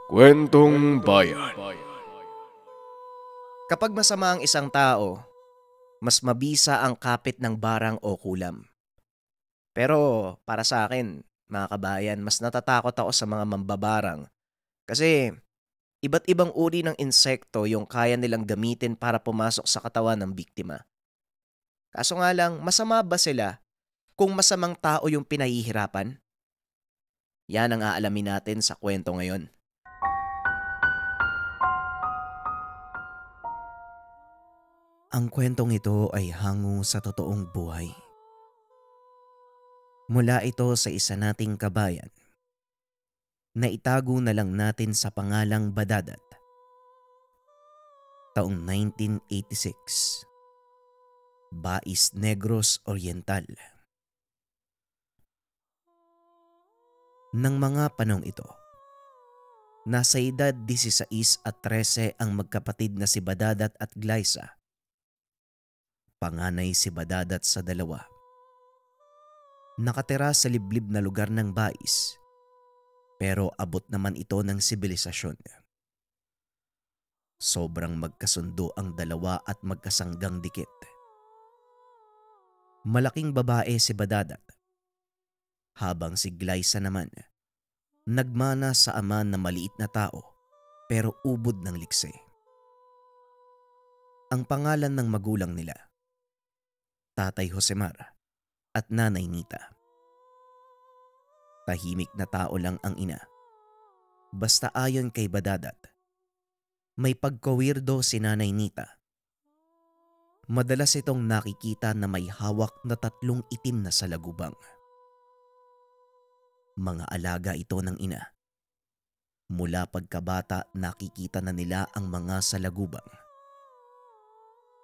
Kwentong Bayan. Kapag masama ang isang tao, mas mabisa ang kapit ng barang o kulam. Pero para sa akin, mga kabayan, mas natatakot ako sa mga mambabarang kasi iba't ibang uri ng insekto yung kaya nilang gamitin para pumasok sa katawan ng biktima. Kaso nga lang, masama ba sila kung masamang tao yung pinahihirapan? Yan ang aalamin natin sa kwento ngayon. Ang kwentong ito ay hango sa totoong buhay. Mula ito sa isa nating kabayan na itago na lang natin sa pangalang Badadat. Taong 1986. Bais Negros Oriental. Nang mga panong ito, nasa edad 16 at 13 ang magkapatid na si Badadat at Glyza. Panganay si Badadat sa dalawa. Nakatira sa liblib na lugar ng Bais, pero abot naman ito ng sibilisasyon. Sobrang magkasundo ang dalawa at magkasanggang dikit. Malaking babae si Badadat, habang si Glyza naman nagmana sa ama na maliit na tao pero ubod ng likse. Ang pangalan ng magulang nila, Tatay Josemar at Nanay Nita. Tahimik na tao lang ang ina. Basta ayon kay Badadat, may pagkawirdo si Nanay Nita. Madalas itong nakikita na may hawak na 3 itim na salagubang. Mga alaga ito ng ina. Mula pagkabata nakikita na nila ang mga salagubang.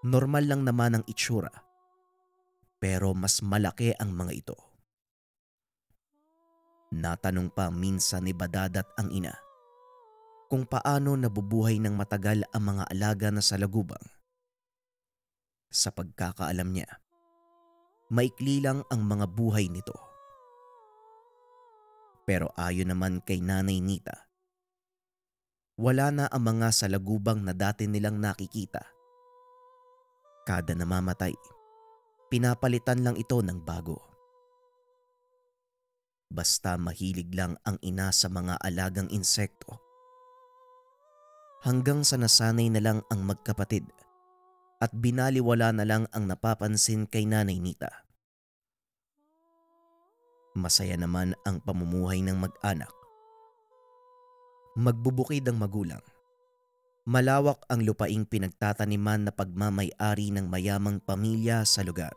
Normal lang naman ang itsura, pero mas malaki ang mga ito. Natanong pa minsan ni Badadat ang ina kung paano nabubuhay ng matagal ang mga alaga na salagubang. Sa pagkakaalam niya, maikli lang ang mga buhay nito. Pero ayon naman kay Nanay Nita, wala na ang mga salagubang na dati nilang nakikita. Kada namamatay, pinapalitan lang ito ng bago. Basta mahilig lang ang ina sa mga alagang insekto. Hanggang sa nasanay na lang ang magkapatid at binaliwala na lang ang napapansin kay Nanay Nita. Masaya naman ang pamumuhay ng mag-anak. Magbubukid ang magulang. Malawak ang lupaing pinagtataniman na pagmamay-ari ng mayamang pamilya sa lugar.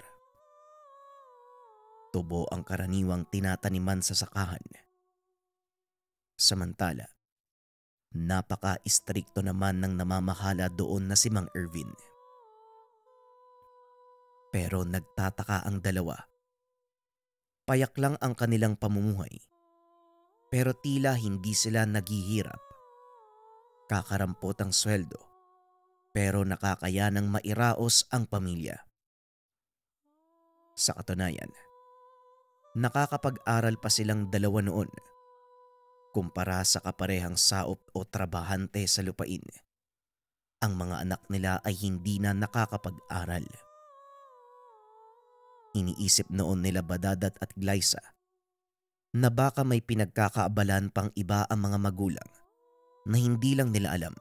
Tubo ang karaniwang tinataniman sa sakahan. Samantala, napaka-istrikto naman ng namamahala doon na si Mang Ervin. Pero nagtataka ang dalawa. Payak lang ang kanilang pamumuhay, pero tila hindi sila naghihirap. Kakarampot ang sweldo, pero nakakayanang mairaos ang pamilya. Sa katunayan, nakakapag-aral pa silang dalawa noon kumpara sa kaparehang saop o trabahante sa lupain. Ang mga anak nila ay hindi na nakakapag-aral. Iniisip noon nila Badadat at Glyza na baka may pinagkakaabalan pang iba ang mga magulang na hindi lang nila alam.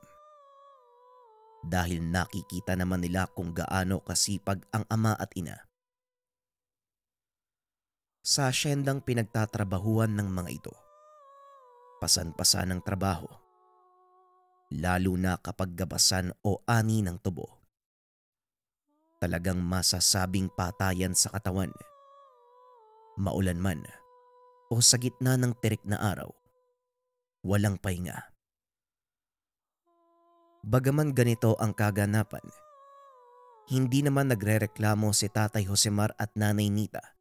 Dahil nakikita naman nila kung gaano kasipag ang ama at ina. Sa asyendang pinagtatrabahuan ng mga ito, pasan-pasan ng trabaho, lalo na kapag gabasan o ani ng tubo. Talagang masasabing patayan sa katawan. Maulan man o sa gitna ng tirik na araw, walang pahinga. Bagaman ganito ang kaganapan, hindi naman nagrereklamo si Tatay Josemar at Nanay Nita.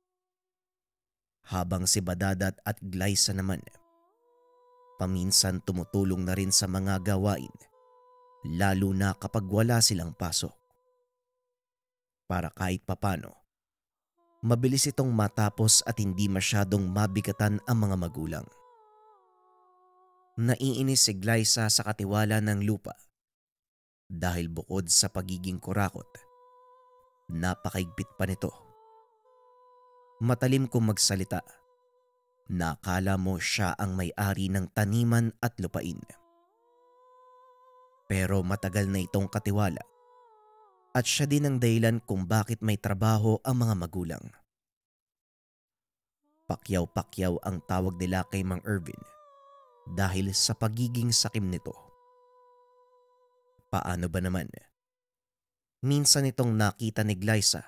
Habang si Badadat at Glyza naman, paminsan tumutulong na rin sa mga gawain, lalo na kapag wala silang pasok. Para kahit papano, mabilis itong matapos at hindi masyadong mabigatan ang mga magulang. Naiinis si Glyza sa katiwala ng lupa dahil bukod sa pagiging kurakot, napakaigpit pa nito. Matalim kung magsalita, nakala mo siya ang may-ari ng taniman at lupain. Pero matagal na itong katiwala at siya din ang dahilan kung bakit may trabaho ang mga magulang. Pakyaw-pakyaw ang tawag nila kay Mang Irvin dahil sa pagiging sakim nito. Paano ba naman? Minsan itong nakita ni Glyza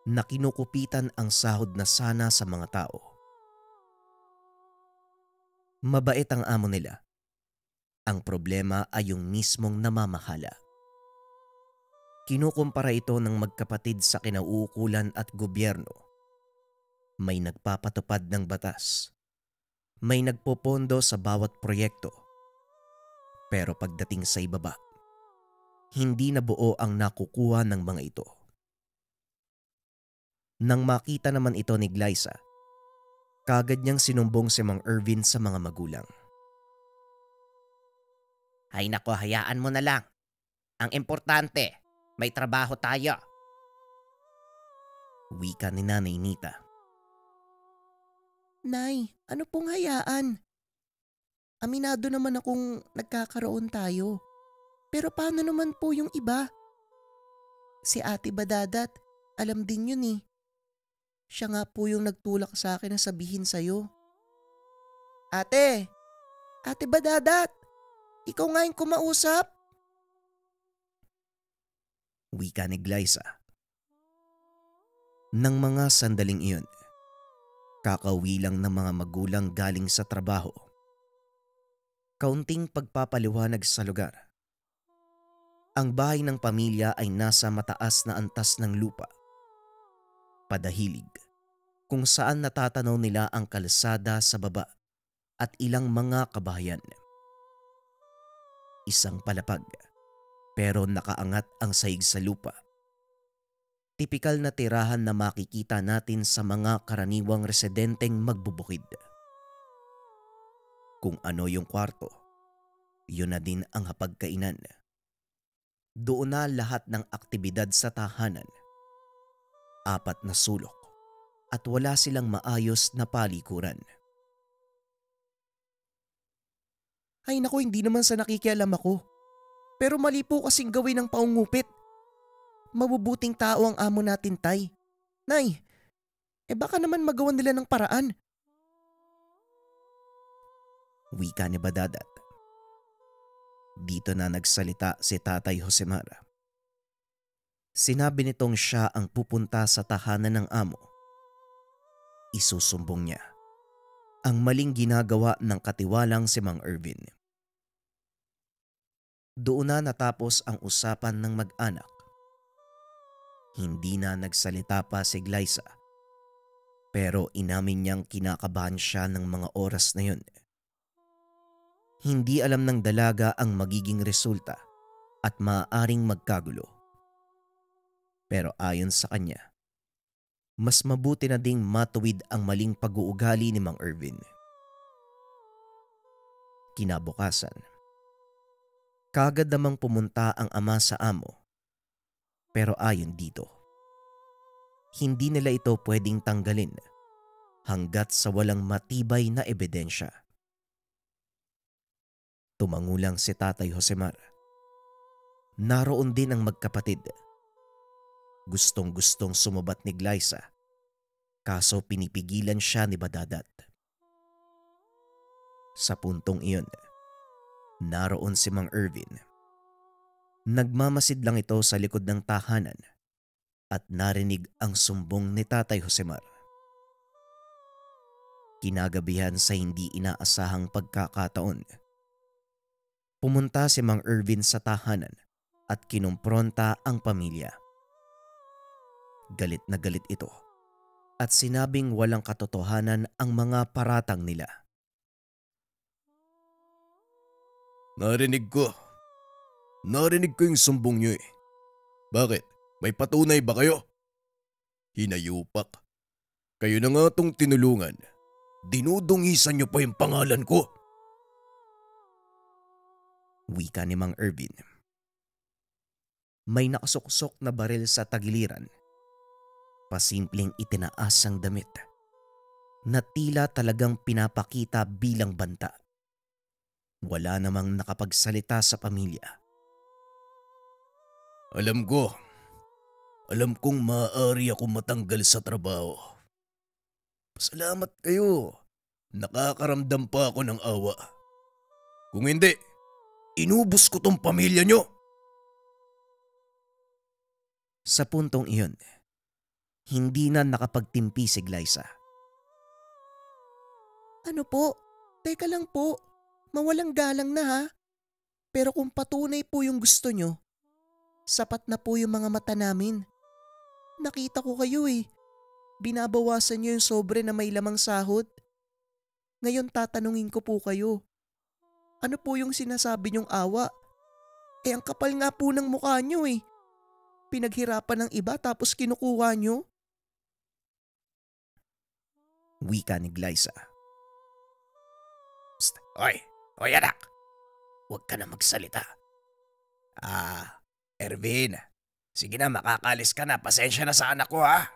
na kinukupitan ang sahod na sana sa mga tao. Mabait ang amo nila. Ang problema ay yung mismong namamahala. Kinukumpara ito ng magkapatid sa kinauukulan at gobyerno. May nagpapatupad ng batas. May nagpopondo sa bawat proyekto. Pero pagdating sa ibaba, hindi na buo ang nakukuha ng mga ito. Nang makita naman ito ni Glyza, kagad niyang sinumbong si Mang Irvin sa mga magulang. Ay nako, hayaan mo na lang. Ang importante, may trabaho tayo. Wika ni Nanay Nita. Nay, ano pong hayaan? Aminado naman akong nagkakaroon tayo. Pero paano naman po yung iba? Si Ate Badadat, alam din yun eh. Siya nga po yung nagtulak sa akin na sabihin sa'yo. Ate Badadat, ikaw nga yung kumausap. Wika ni Glyza. Nang mga sandaling iyon, kakauwi lang ng mga magulang galing sa trabaho. Kaunting pagpapaliwanag sa lugar. Ang bahay ng pamilya ay nasa mataas na antas ng lupa. Padahilig, kung saan natatanaw nila ang kalsada sa baba at ilang mga kabahayan. Isang palapag, pero nakaangat ang sahig sa lupa. Tipikal na tirahan na makikita natin sa mga karaniwang residenteng magbubukid. Kung ano yung kwarto, yun na din ang hapagkainan. Doon na lahat ng aktibidad sa tahanan. 4 na sulok at wala silang maayos na palikuran. Ay naku, hindi naman sa nakikialam ako. Pero mali po kasing gawin ng paungupit. Mabubuting tao ang amo natin, Tay. Nay, baka naman magawan nila ng paraan. Wika ni Badadat. Dito na nagsalita si Tatay Josemar. Sinabi nitong siya ang pupunta sa tahanan ng amo. Isusumbong niya ang maling ginagawa ng katiwalang si Mang Irvin. Doon na natapos ang usapan ng mag-anak. Hindi na nagsalita pa si Glyza, pero inamin niyang kinakabahan siya ng mga oras na yun. Hindi alam ng dalaga ang magiging resulta at maaaring magkagulo. Pero ayon sa kanya, mas mabuti na ding matuwid ang maling pag-uugali ni Mang Irvin. Kinabukasan, kagad namang pumunta ang ama sa amo. Pero ayon dito, hindi nila ito pwedeng tanggalin hanggat sa walang matibay na ebidensya. Tumangulang si Tatay Josemar. Naroon din ang magkapatid. Gustong-gustong sumabat ni Glyza, kaso pinipigilan siya ni Badadat. Sa puntong iyon, naroon si Mang Irvin. Nagmamasid lang ito sa likod ng tahanan at narinig ang sumbong ni Tatay Josemar. Kinagabihan sa hindi inaasahang pagkakataon, pumunta si Mang Irvin sa tahanan at kinumpronta ang pamilya. Galit na galit ito at sinabing walang katotohanan ang mga paratang nila. Narinig ko yung sumbong niyo eh. Bakit? May patunay ba kayo? Hinayupak. Kayo na nga tong tinulungan. Dinudungisan niyo pa yung pangalan ko. Wika ni Mang Irvin. May nakasuksok na baril sa tagiliran. Pasimpleng itinaas ang damit na tila talagang pinapakita bilang banta. Wala namang nakapagsalita sa pamilya. Alam kong maaari akong matanggal sa trabaho. Salamat kayo. Nakakaramdam pa ako ng awa. Kung hindi, inubos ko tong pamilya nyo. Sa puntong iyon, hindi na nakapagtimpi si Glyza. Ano po? Teka lang po. Mawalang galang na ha. Pero kung patunay po yung gusto nyo, sapat na po yung mga mata namin. Nakita ko kayo eh. Binabawasan nyo yung sobre na may lamang sahod. Ngayon tatanungin ko po kayo. Ano po yung sinasabi nyong awa? Ang kapal nga po ng mukha nyo eh. Pinaghirapan ng iba tapos kinukuha nyo? Wika ni Glyza. Hoy anak, huwag ka na magsalita. Ervin, sige na makakalis ka na. Pasensya na sa anak ko ha.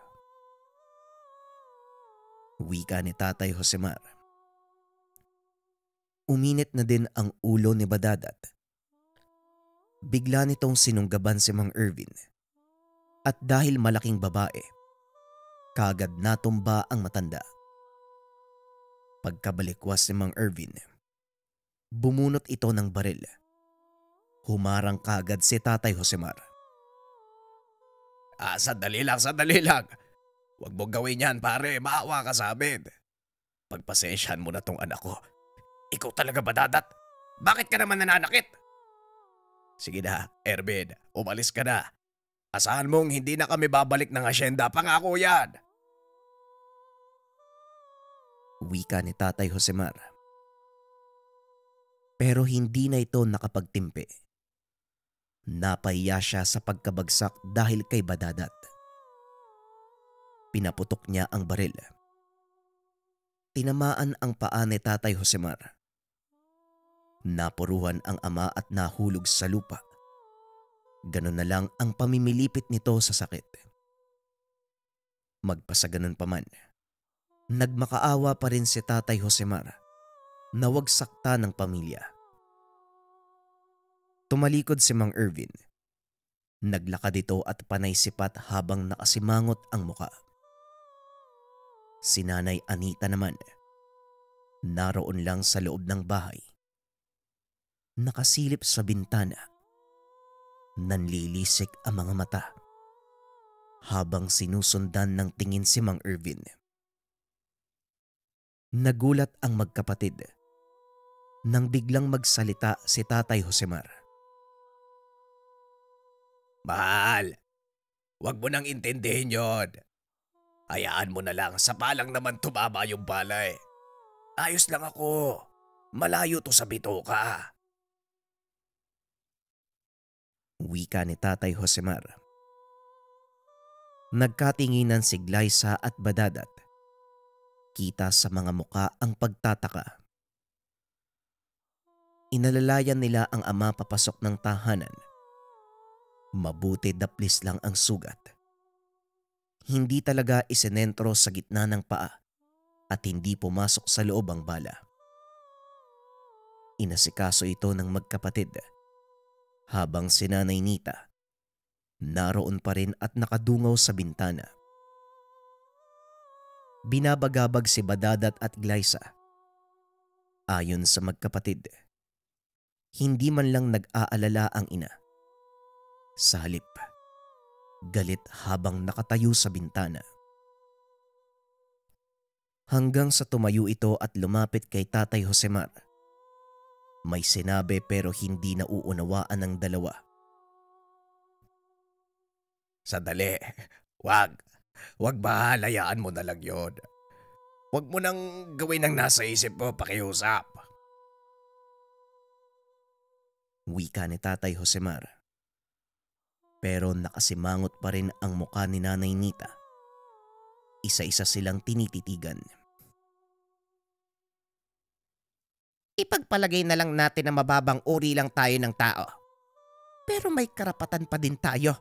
Wika ni Tatay Josemar. Uminit na din ang ulo ni Badadat. Bigla nitong sinunggaban si Mang Irvin. At dahil malaking babae, kagad natumba ang matanda. Pagkabalikwas ni Mang Irvin, bumunot ito ng baril. Humarang kagad si Tatay Josemar. Sandali lang. Huwag mo gawin yan pare, maawa ka sa amin. Pagpasensyahan mo na tong anak ko. Ikaw talaga Badadat? Bakit ka naman nananakit? Sige na, Ervin, umalis ka na. Asahan mong hindi na kami babalik ng asyenda, pangako yan. Wika ni Tatay Josemar. Pero hindi na ito nakapagtimpi. Napahiya siya sa pagkabagsak dahil kay Badadat. Pinaputok niya ang baril. Tinamaan ang paa ni Tatay Josemar. Napuruhan ang ama at nahulog sa lupa. Ganon na lang ang pamimilipit nito sa sakit. Magpasaganon pa man, nagmakaawa pa rin si Tatay Josemar na wag sakta ng pamilya. Tumalikod si Mang Irvin. Naglakad ito at panay sipat habang nakasimangot ang muka. Si Nanay Anita naman, naroon lang sa loob ng bahay. Nakasilip sa bintana. Nanlilisik ang mga mata habang sinusundan ng tingin si Mang Irvin. Nagulat ang magkapatid nang biglang magsalita si Tatay Josemar. Mahal, wag mo nang intindihin yon. Hayaan mo na lang, sa palang naman tumama yung balay. Ayos lang ako, malayo to sa bituka. Wika ni Tatay Josemar. Nagkatinginan si Glyza at Badadat. Kita sa mga muka ang pagtataka. Inalalayan nila ang ama papasok ng tahanan. Mabuti daplis lang ang sugat. Hindi talaga isinentro sa gitna ng paa at hindi pumasok sa loob ang bala. Inasikaso ito ng magkapatid habang si Nanay Nita naroon pa rin at nakadungaw sa bintana. Binabagabag si Badadat at Glyza. Ayon sa magkapatid, hindi man lang nag-aalala ang ina. Sa halip, galit habang nakatayo sa bintana. Hanggang sa tumayo ito at lumapit kay Tatay Josemar. May sinabi pero hindi nauunawaan ng dalawa. Sandali, wag bahalayaan mo na lang yun. Wag mo nang gawin ang nasa isip mo, pakiusap. Wika ni Tatay Josemar. Pero nakasimangot pa rin ang muka ni Nanay Nita. Isa-isa silang tinititigan. Ipagpalagay na lang natin na mababang uri lang tayo ng tao. Pero may karapatan pa din tayo.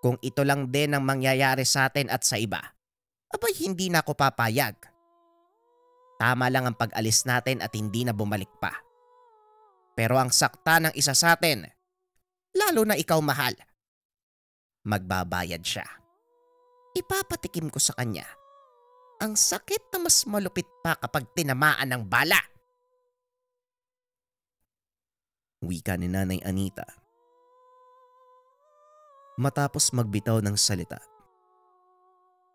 Kung ito lang din ang mangyayari sa atin at sa iba, abay hindi na ako papayag. Tama lang ang pag-alis natin at hindi na bumalik pa. Pero ang sakta ng isa sa atin, lalo na ikaw mahal, magbabayad siya. Ipapatikim ko sa kanya ang sakit na mas malupit pa kapag tinamaan ng bala. Wika ni Nanay Anita. Matapos magbitaw ng salita,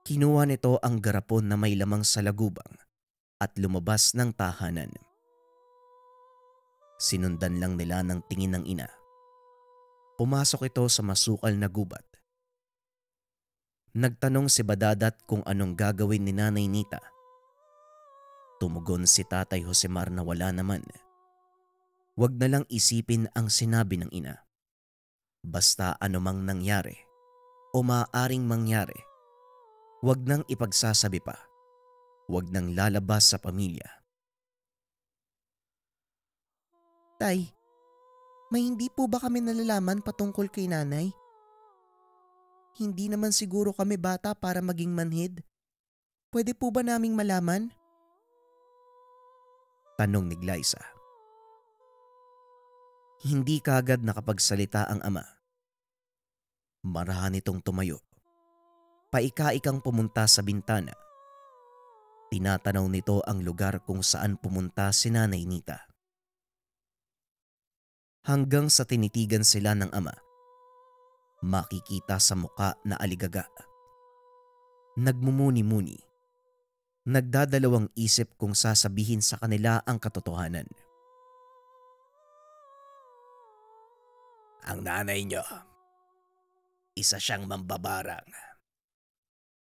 kinuha nito ang garapon na may lamang sa lagubang at lumabas ng tahanan. Sinundan lang nila ng tingin ng ina. Pumasok ito sa masukal na gubat. Nagtanong si Badadat kung anong gagawin ni Nanay Nita. Tumugon si Tatay Josemar na wala naman. Huwag na lang isipin ang sinabi ng ina. Basta anumang nangyari o maaaring mangyari, huwag nang ipagsasabi pa. Huwag nang lalabas sa pamilya. Tay, may hindi po ba kami nalalaman patungkol kay nanay? Hindi naman siguro kami bata para maging manhid. Pwede po ba naming malaman? Tanong ni Glyza. Hindi kaagad nakapagsalita ang ama. Marahan itong tumayo. Paika-ikang pumunta sa bintana. Tinatanaw nito ang lugar kung saan pumunta si Nanay Nita. Hanggang sa tinitigan sila ng ama, makikita sa muka na aligaga. Nagmumuni-muni. Nagdadalawang isip kung sasabihin sa kanila ang katotohanan. Ang nanay niyo, isa siyang mambabarang.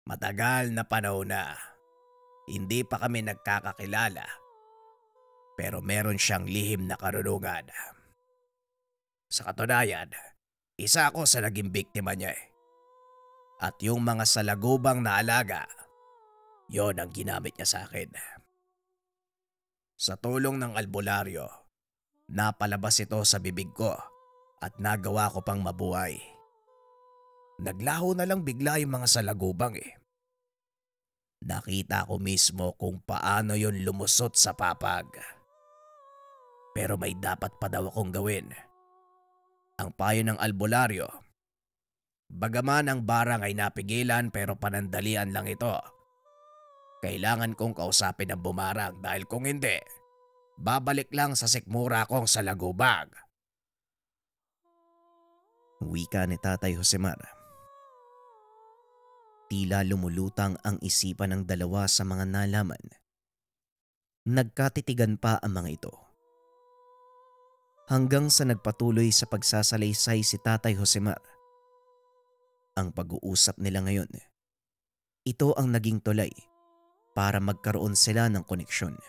Matagal na panahon na, hindi pa kami nagkakakilala. Pero meron siyang lihim na karunungan. Sa katunayan, isa ako sa naging biktima niya eh. At yung mga salagubang na alaga, yon ang ginamit niya sa akin. Sa tulong ng albularyo, napalabas ito sa bibig ko at nagawa ko pang mabuhay. Naglaho na lang bigla yung mga salagubang eh. Nakita ko mismo kung paano yon lumusot sa papag. Pero may dapat pa daw akong gawin. Ang payo ng albularyo, bagaman ang barang ay napigilan pero panandalian lang ito. Kailangan kong kausapin ang bumarang dahil kung hindi, babalik lang sa sikmura kong salagubag. Wika ni Tatay Josemar. Tila lumulutang ang isipan ng dalawa sa mga nalaman. Nagkatitigan pa ang mga ito. Hanggang sa nagpatuloy sa pagsasalaysay si Tatay Josemar. Ang pag-uusap nila ngayon, ito ang naging tulay para magkaroon sila ng koneksyon.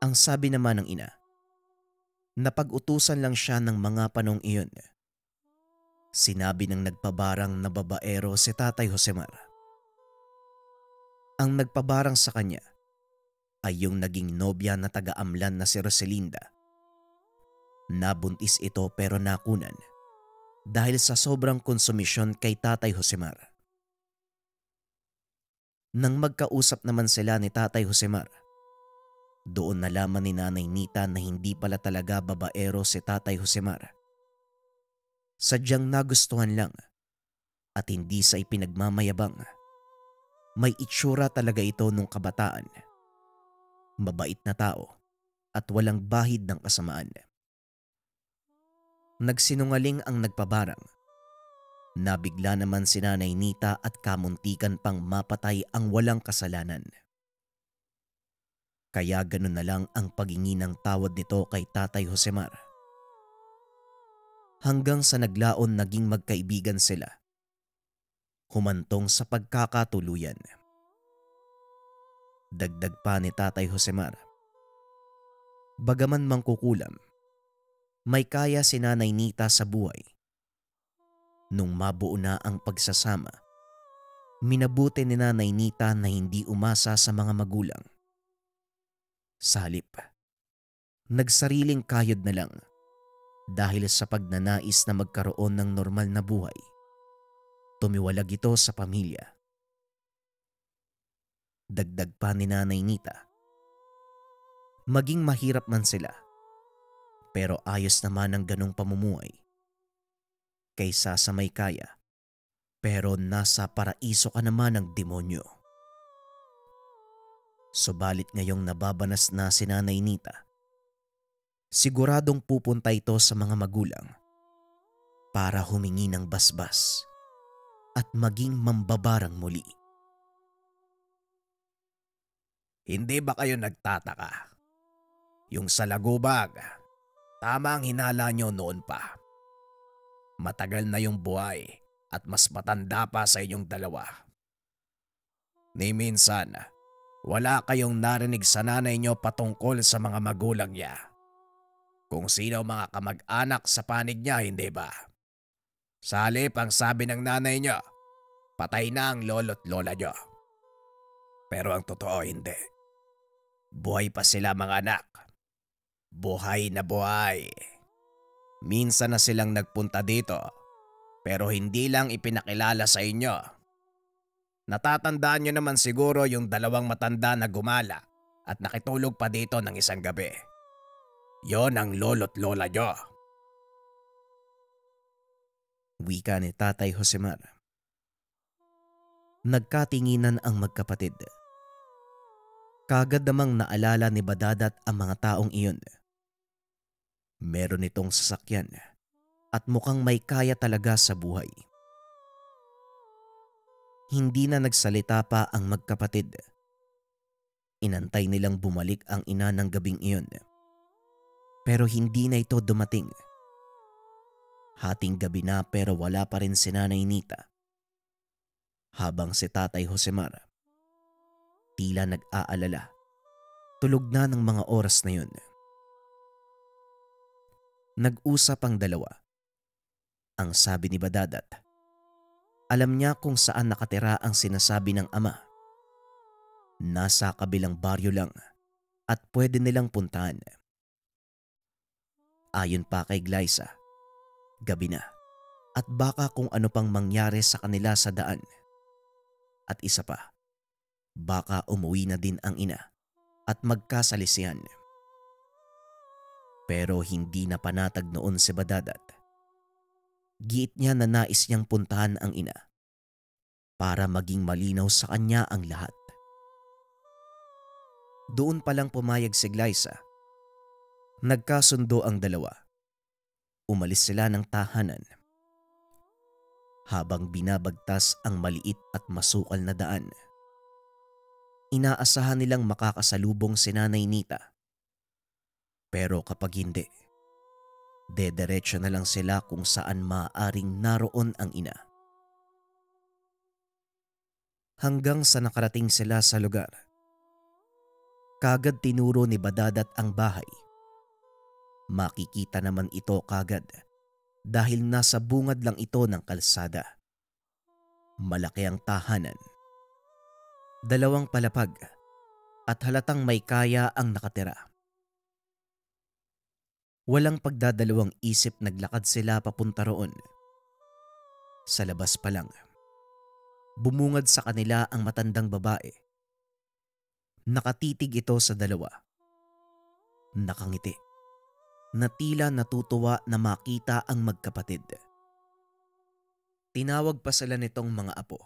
Ang sabi naman ng ina, napag-utusan lang siya ng mga panong iyon. Sinabi ng nagpabarang na babaero si Tatay Josemar. Ang nagpabarang sa kanya ay yung naging nobya na taga-Amlan na si Roselinda. Nabuntis ito pero nakunan dahil sa sobrang konsumisyon kay Tatay Josemar. Nang magkausap naman sila ni Tatay Josemar, doon nalaman ni Nanay Nita na hindi pala talaga babaero si Tatay Josemar. Sadyang nagustuhan lang at hindi sa ipinagmamayabang. May itsura talaga ito nung kabataan. Mabait na tao at walang bahid ng kasamaan. Nagsinungaling ang nagpabarang. Nabigla naman si Nanay Nita at kamuntikan pang mapatay ang walang kasalanan. Kaya ganun na lang ang paghingi ng tawad nito kay Tatay Josemar. Hanggang sa naglaon naging magkaibigan sila. Humantong sa pagkakatuluyan. Dagdag pa ni Tatay Josemar. Bagaman mangkukulam, may kaya si Nanay Nita sa buhay. Nung mabuo na ang pagsasama, minabuti ni Nanay Nita na hindi umasa sa mga magulang. Sa halip, nagsariling kayod na lang dahil sa pagnanais na magkaroon ng normal na buhay. Tumiwalag ito sa pamilya. Dagdag pa ni Nanay Nita, maging mahirap man sila, pero ayos naman ang ganong pamumuhay. Kaysa sa may kaya, pero nasa paraiso ka naman ng demonyo. Subalit ngayong nababanas na si Nanay Nita, siguradong pupunta ito sa mga magulang para humingi ng basbas at maging mambabarang muli. Hindi ba kayo nagtataka? Yung sa Lagubag, tama ang hinala nyo noon pa. Matagal na yung buhay at mas matanda pa sa inyong dalawa. Ni minsan, wala kayong narinig sa nanay nyo patungkol sa mga magulang niya. Kung sino mga kamag-anak sa panig niya, hindi ba? Sa halip ang sabi ng nanay nyo, patay na ang lolo't lola nyo. Pero ang totoo hindi. Buhay pa sila mga anak. Buhay na buhay. Minsan na silang nagpunta dito, pero hindi lang ipinakilala sa inyo. Natatandaan nyo naman siguro yung dalawang matanda na gumala at nakitulog pa dito ng isang gabi. Yon ang lolo't lola nyo. Wika ni Tatay Josemar. Nagkatinginan ang magkapatid. Kagad namang naalala ni Badadat ang mga taong iyon. Meron itong sasakyan at mukhang may kaya talaga sa buhay. Hindi na nagsalita pa ang magkapatid. Inantay nilang bumalik ang ina ng gabing iyon. Pero hindi na ito dumating. Hating gabi na pero wala pa rin si Nanay Nita. Habang si Tatay Josemar, tila nag-aalala. Tulog na ng mga oras na yun. Nag-usap ang dalawa. Ang sabi ni Badadat, alam niya kung saan nakatira ang sinasabi ng ama. Nasa kabilang baryo lang at pwede nilang puntahan. Ayon pa kay Glyza, gabi na at baka kung ano pang mangyari sa kanila sa daan. At isa pa, baka umuwi na din ang ina at magkasalisihan. Pero hindi na panatag noon si Badadat. Giit niya na nais niyang puntahan ang ina para maging malinaw sa kanya ang lahat. Doon palang pumayag si Glyza. Nagkasundo ang dalawa. Umalis sila ng tahanan. Habang binabagtas ang maliit at masukal na daan, inaasahan nilang makakasalubong si Nanay Nita. Pero kapag hindi, dederecho na lang sila kung saan maaaring naroon ang ina. Hanggang sa nakarating sila sa lugar, kagad tinuro ni Badadat ang bahay. Makikita naman ito kagad dahil nasa bungad lang ito ng kalsada. Malaki ang tahanan. 2 palapag at halatang may kaya ang nakatira. Walang pagdadalawang isip naglakad sila papunta roon. Sa labas pa lang, bumungad sa kanila ang matandang babae. Nakatitig ito sa dalawa. Nakangiti na tila natutuwa na makita ang magkapatid. Tinawag pa sila nitong mga apo.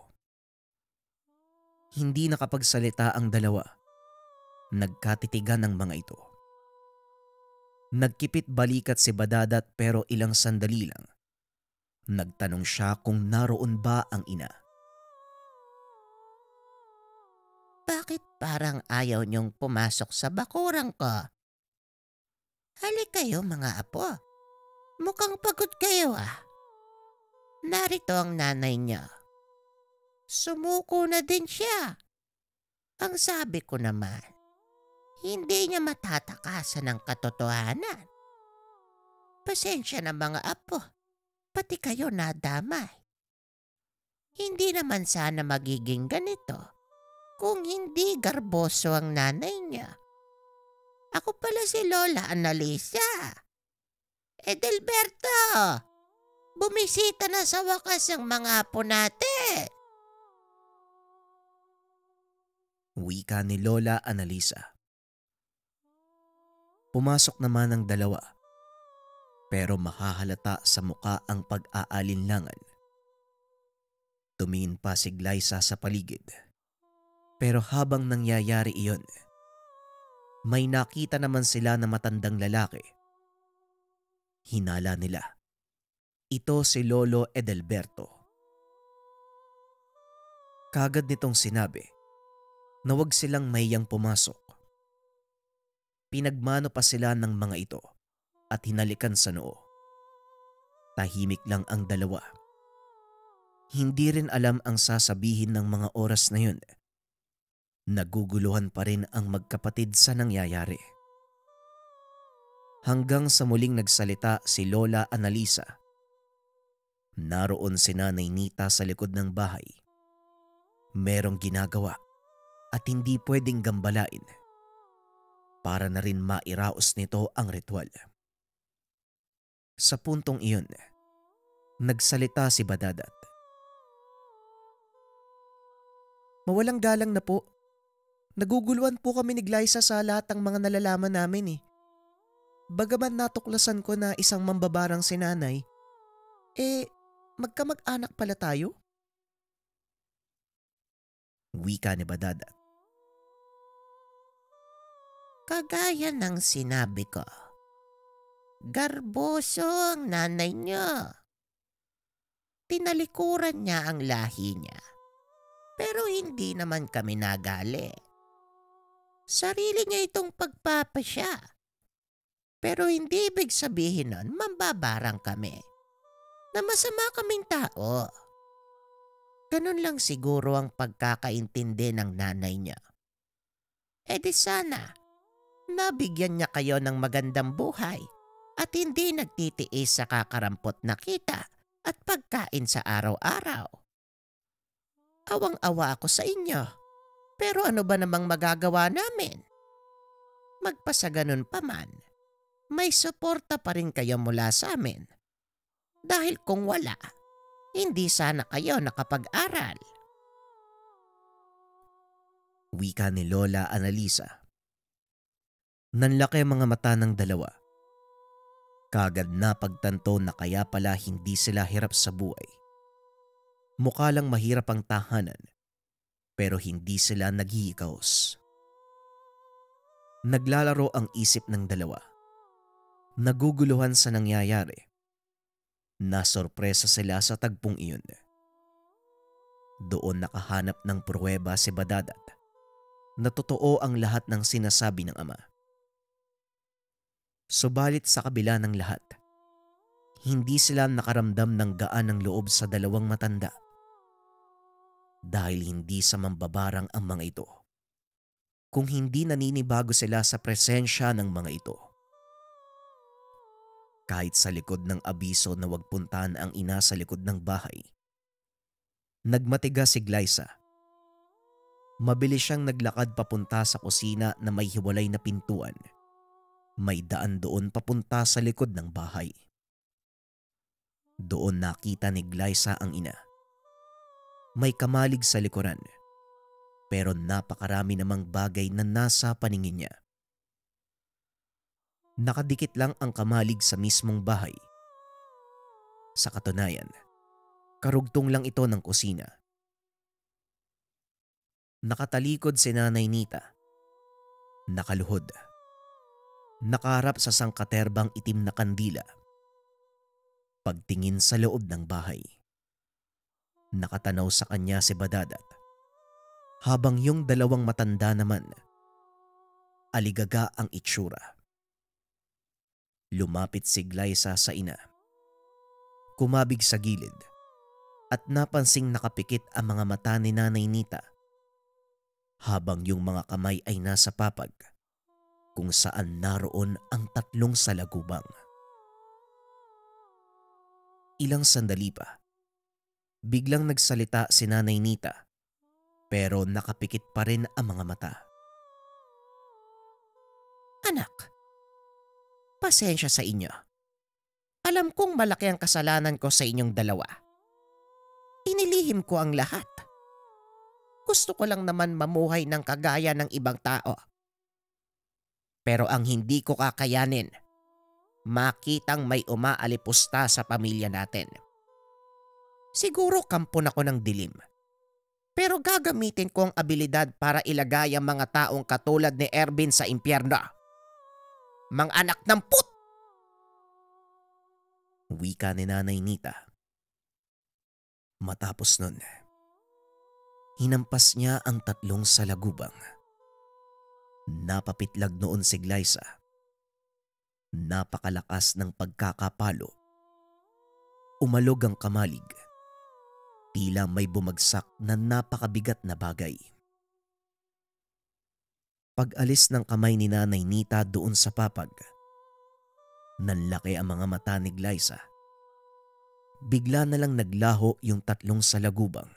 Hindi nakapagsalita ang dalawa. Nagkatitigan ng mga ito. Nagkipit balikat si Badadat pero ilang sandali lang. Nagtanong siya kung naroon ba ang ina. Bakit parang ayaw niyong pumasok sa bakurang ko? Halik kayo mga apo. Mukhang pagod kayo ah. Narito ang nanay niya. Sumuko na din siya. Ang sabi ko naman, hindi niya matatakasan ng katotohanan. Pasensya na mga apo, pati kayo nadamay. Hindi naman sana magiging ganito kung hindi garboso ang nanay niya. Ako pala si Lola Annalisa. Edelberto, bumisita na sa wakas ang mga apo natin. Wika ni Lola Annalisa. Pumasok naman ang dalawa, pero makahalata sa muka ang pag-aalinlangan. Tumingin pa si Glyza sa paligid. Pero habang nangyayari iyon, may nakita naman sila na matandang lalaki. Hinala nila. Ito si Lolo Edelberto. Kagad nitong sinabi na huwag silang mahiyang pumasok. Pinagmano pa sila ng mga ito at hinalikan sa noo. Tahimik lang ang dalawa. Hindi rin alam ang sasabihin ng mga oras na yun. Naguguluhan pa rin ang magkapatid sa nangyayari. Hanggang sa muling nagsalita si Lola Annalisa. Naroon si Nanay Nita sa likod ng bahay. Merong ginagawa at hindi pwedeng gambalain. Para na rin mairaos nito ang ritual. Sa puntong iyon, nagsalita si Badadat. Mawalang galang na po. Naguguluhan po kami ni Glyza sa lahat ng mga nalalaman namin eh. Bagaman natuklasan ko na isang mambabarang si Nanay, magkamag-anak pala tayo? Wika ni Badadat. Kagaya ng sinabi ko, garboso ang nanay niya. Tinalikuran niya ang lahi niya, pero hindi naman kami nagali. Sarili niya itong pagpapasya. Pero hindi ibig sabihin nun mambabarang kami. Na masama kaming tao. Ganun lang siguro ang pagkakaintindi ng nanay niya. Di sana, nabigyan niya kayo ng magandang buhay at hindi nagtitiis sa kakarampot na kita at pagkain sa araw-araw. Awang-awa ako sa inyo. Pero ano ba namang magagawa namin? Magpasa ganun pa man, may suporta pa rin kayo mula sa amin. Dahil kung wala, hindi sana kayo nakapag-aral. Wika ni Lola Annalisa. Nanlaki ang mga mata ng dalawa. Kagad na pagtanto na kaya pala hindi sila hirap sa buhay. Mukha lang mahirap ang tahanan. Pero hindi sila naghihikaos. Naglalaro ang isip ng dalawa. Naguguluhan sa nangyayari. Nasorpresa sila sa tagpong iyon. Doon nakahanap ng pruweba si Badadat na totoo ang lahat ng sinasabi ng ama. Subalit sa kabila ng lahat, hindi sila nakaramdam ng gaan ng loob sa dalawang matanda. Dahil hindi sa mambabarang ang mga ito. Kung hindi naninibago sila sa presensya ng mga ito. Kahit sa likod ng abiso na huwag puntahan ang ina sa likod ng bahay. Nagmatigas si Glyza. Mabilis siyang naglakad papunta sa kusina na may hiwalay na pintuan. May daan doon papunta sa likod ng bahay. Doon nakita ni Glyza ang ina. May kamalig sa likuran, pero napakarami namang bagay na nasa paningin niya. Nakadikit lang ang kamalig sa mismong bahay. Sa katunayan, karugtong lang ito ng kusina. Nakatalikod si Nanay Nita. Nakaluhod. Nakaharap sa sangkaterbang itim na kandila. Pagtingin sa loob ng bahay. Nakatanaw sa kanya si Badadat. Habang yung dalawang matanda naman, aligaga ang itsura. Lumapit si Glyza sa ina. Kumabig sa gilid at napansing nakapikit ang mga mata ni Nanay Nita habang yung mga kamay ay nasa papag kung saan naroon ang tatlong salagubang. Ilang sandali pa, biglang nagsalita si Nanay Nita pero nakapikit pa rin ang mga mata. Anak, pasensya sa inyo. Alam kong malaki ang kasalanan ko sa inyong dalawa. Inilihim ko ang lahat. Gusto ko lang naman mamuhay ng kagaya ng ibang tao. Pero ang hindi ko kakayanin, makitang may umaalipusta sa pamilya natin. Siguro kampon ako ng dilim. Pero gagamitin ko ang abilidad para ilagay ang mga taong katulad ni Ervin sa impyerno. Mga anak ng put! Wika ni Nanay Nita. Matapos nun, hinampas niya ang 3 salagubang. Napapitlag noon si Glyza. Napakalakas ng pagkakapalo. Umalog ang kamalig. Tila may bumagsak na napakabigat na bagay. Pag-alis ng kamay ni Nanay Nita doon sa papag, nanlaki ang mga mata ni Glyza. Bigla na lang naglaho yung 3 salagubang.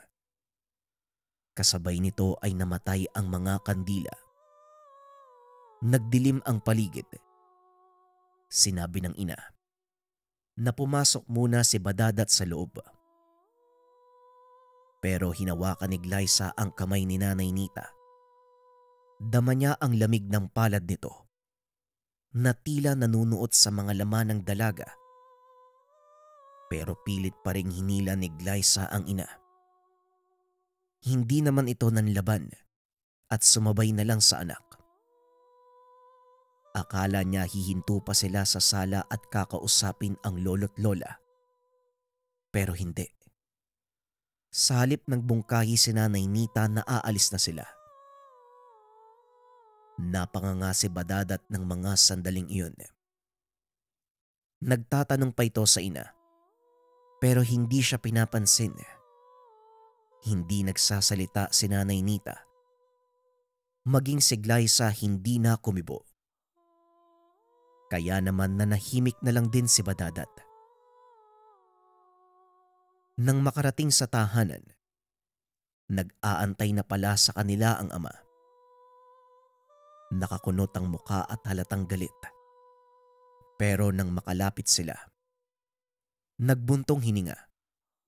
Kasabay nito ay namatay ang mga kandila. Nagdilim ang paligid. Sinabi ng ina na pumasok muna si Badadat sa loob. Pero hinawakan ni Glyza ang kamay ni Nanay Nita. Dama niya ang lamig ng palad nito na tila nanunuot sa mga laman ng dalaga. Pero pilit pa ring hinila ni Glyza ang ina. Hindi naman ito nanlaban at sumabay na lang sa anak. Akala niya hihinto pa sila sa sala at kakausapin ang lolo't lola. Pero hindi. Sa halip nagbungkahi si Nanay Nita na aalis na sila. Napanganga si Badadat ng mga sandaling iyon. Nagtatanong pa ito sa ina, pero hindi siya pinapansin. Hindi nagsasalita si Nanay Nita. Maging si Glyza hindi na kumibo. Kaya naman nanahimik na lang din si Badadat. Nang makarating sa tahanan, nag-aantay na pala sa kanila ang ama. Nakakunot ang muka at halatang galit. Pero nang makalapit sila, nagbuntong hininga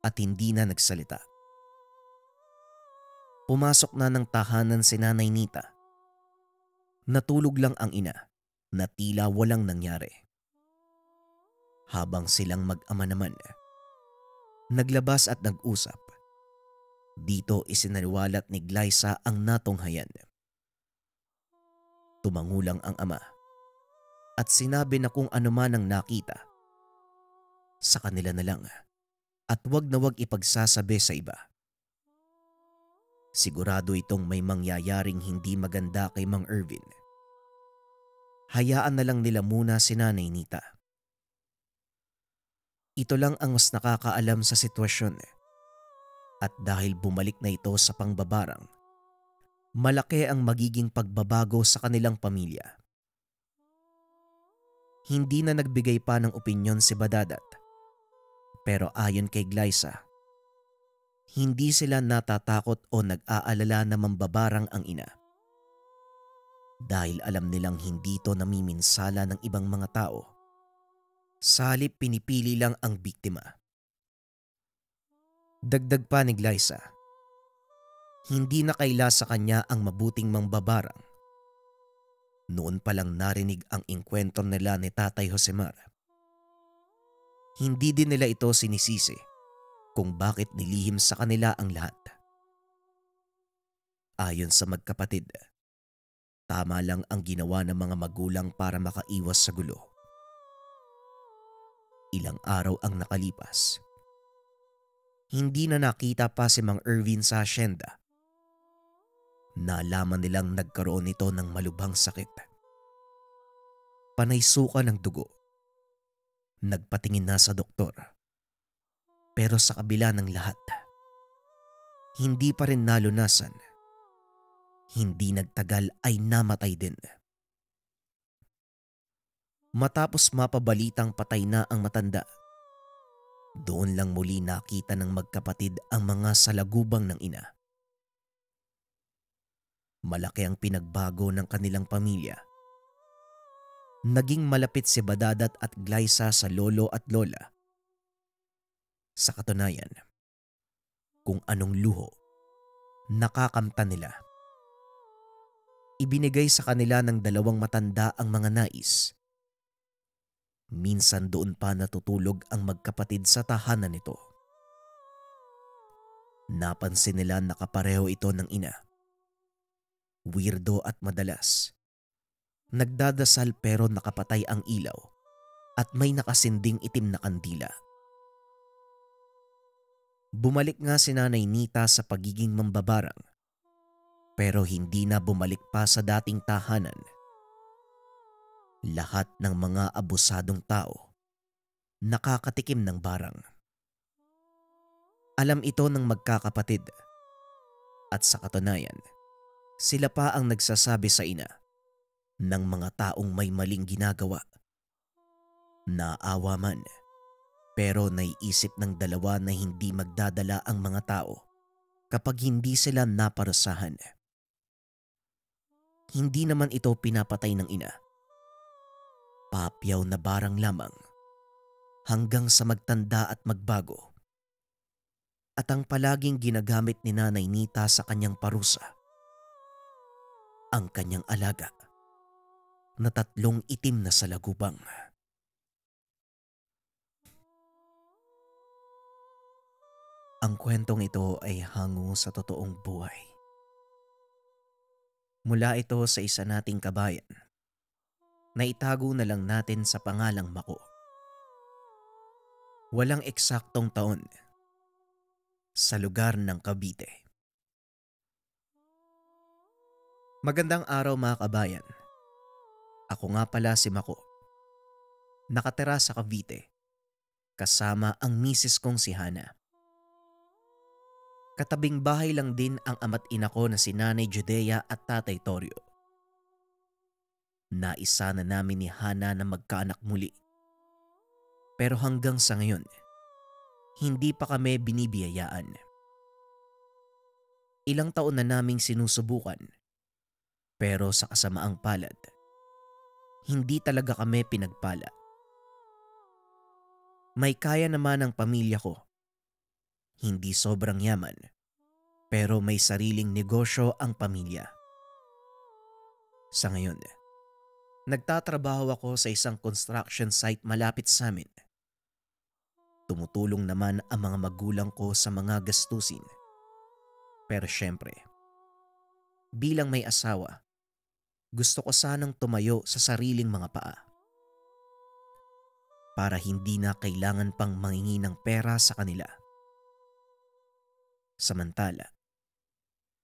at hindi na nagsalita. Pumasok na ng tahanan si Nanay Nita. Natulog lang ang ina na tila walang nangyari. Habang silang mag-ama naman, naglabas at nag-usap. Dito isinaliwalat ni Glyza ang natunghayan. Tumangulang ang ama at sinabi na kung ano man ang nakita, sa kanila na lang at wag na wag ipagsasabi sa iba. Sigurado itong may mangyayaring hindi maganda kay Mang Ervin. Hayaan na lang nila muna si Nanay Nita. Ito lang ang mas nakakaalam sa sitwasyon. At dahil bumalik na ito sa pangbabarang, malaki ang magiging pagbabago sa kanilang pamilya. Hindi na nagbigay pa ng opinyon si Badadat. Pero ayon kay Glyza, hindi sila natatakot o nag-aalala na mambabarang ang ina. Dahil alam nilang hindi ito namiminsala ng ibang mga tao. Sa halip pinipili lang ang biktima. Dagdag pa ni Glyza, hindi na kaila sa kanya ang mabuting mangbabarang. Noon pa lang narinig ang engkwentro nila ni Tatay Josemar. Hindi din nila ito sinisisi kung bakit nilihim sa kanila ang lahat. Ayon sa magkapatid, tama lang ang ginawa ng mga magulang para makaiwas sa gulo. Ilang araw ang nakalipas. Hindi na nakita pa si Mang Ervin sa asyenda. Nalaman nilang nagkaroon ito ng malubhang sakit. Panay suka ng dugo. Nagpatingin na sa doktor. Pero sa kabila ng lahat, hindi pa rin nalunasan. Hindi nagtagal ay namatay din. Matapos mapabalitang patay na ang matanda, doon lang muli nakita ng magkapatid ang mga salagubang ng ina. Malaki ang pinagbago ng kanilang pamilya naging malapit si Badadat at Glyza sa lolo at lola. Sa katunayan, kung anong luho nakakamtan nila. Ibinigay sa kanila ng dalawang matanda ang mga nais. Minsan doon pa natutulog ang magkapatid sa tahanan nito. Napansin nila na kapareho ito ng ina. Weirdo at madalas. Nagdadasal pero nakapatay ang ilaw at may nakasinding itim na kandila. Bumalik nga si Nanay Nita sa pagiging mambabarang pero hindi na bumalik pa sa dating tahanan. Lahat ng mga abusadong tao nakakatikim ng barang. Alam ito ng magkakapatid at sa katunayan, sila pa ang nagsasabi sa ina ng mga taong may maling ginagawa. Naawa man, pero naiisip ng dalawa na hindi magdadala ang mga tao kapag hindi sila naparusahan. Hindi naman ito pinapatay ng ina. Papyaw na barang lamang hanggang sa magtanda at magbago. At ang palaging ginagamit ni Nanay Nita sa kanyang parusa, ang kanyang alaga na 3 itim na salagubang. Ang kwentong ito ay hango sa totoong buhay. Mula ito sa isa nating kabayan na itago na lang natin sa pangalang Mako. Walang eksaktong taon sa lugar ng Cavite. Magandang araw mga kabayan. Ako nga pala si Mako. Nakatira sa Cavite kasama ang misis kong si Hana. Katabing bahay lang din ang ama't ina ko na si Nanay Judea at Tatay Torio. Naisa na namin ni Hana na magkaanak muli. Pero hanggang sa ngayon, hindi pa kami binibiyayaan. Ilang taon na naming sinusubukan, pero sa kasamaang palad, hindi talaga kami pinagpala. May kaya naman ang pamilya ko. Hindi sobrang yaman, pero may sariling negosyo ang pamilya. Sa ngayon, nagtatrabaho ako sa isang construction site malapit sa amin. Tumutulong naman ang mga magulang ko sa mga gastusin. Pero syempre, bilang may asawa, gusto ko sanang tumayo sa sariling mga paa. Para hindi na kailangan pang mangingi ng pera sa kanila. Samantala,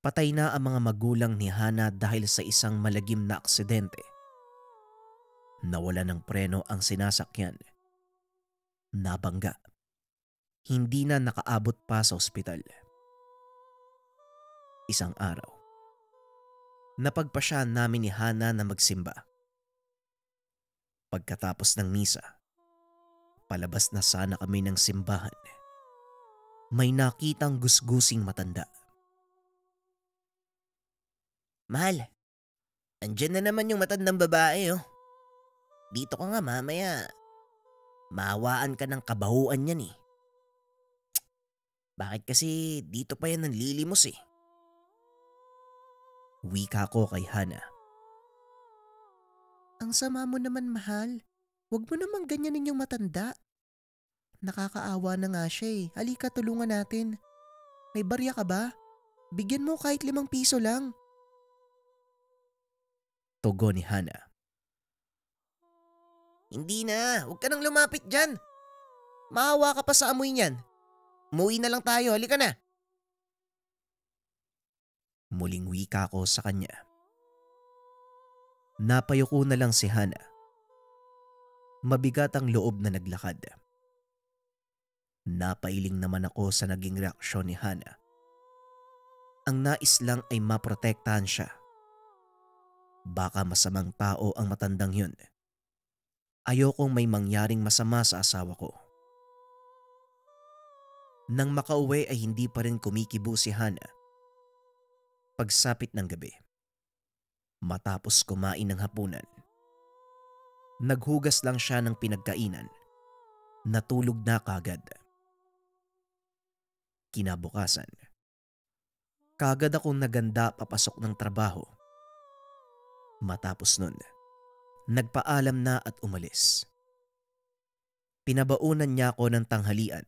patay na ang mga magulang ni Hana dahil sa isang malagim na aksidente. Nawala ng preno ang sinasakyan. Nabangga. Hindi na nakaabot pa sa ospital. Isang araw, napagpasya namin ni Hana na magsimba. Pagkatapos ng misa, palabas na sana kami ng simbahan. May nakitang gusgusing matanda. Mahal, andyan na naman yung matandang babae oh. Dito ka nga mamaya. Maawaan ka ng kabahuan yan eh. Bakit kasi dito pa yan nanlilimos eh? Wika ko kay Hana. Ang sama mo naman mahal. Huwag mo naman ganyanin yung matanda. Nakakaawa na nga siya eh. Halika tulungan natin. May barya ka ba? Bigyan mo kahit 5 piso lang. Tugon ni Hana. Hindi na. Huwag ka nang lumapit dyan. Maawa ka pa sa amoy niyan. Umuwi na lang tayo. Halika na. Muling wika ko sa kanya. Napayuko na lang si Hana. Mabigat ang loob na naglakad. Napailing naman ako sa naging reaksyon ni Hana. Ang nais lang ay maprotektahan siya. Baka masamang tao ang matandang yun. Ayokong may mangyaring masama sa asawa ko. Nang makauwi ay hindi pa rin kumikibo si Hana. Pagsapit ng gabi, matapos kumain ng hapunan, Naghugas lang siya ng pinagkainan. Natulog na kagad. Kinabukasan, kagad akong naganda papasok ng trabaho. Matapos nun, nagpaalam na at umalis. Pinabaunan niya ako ng tanghalian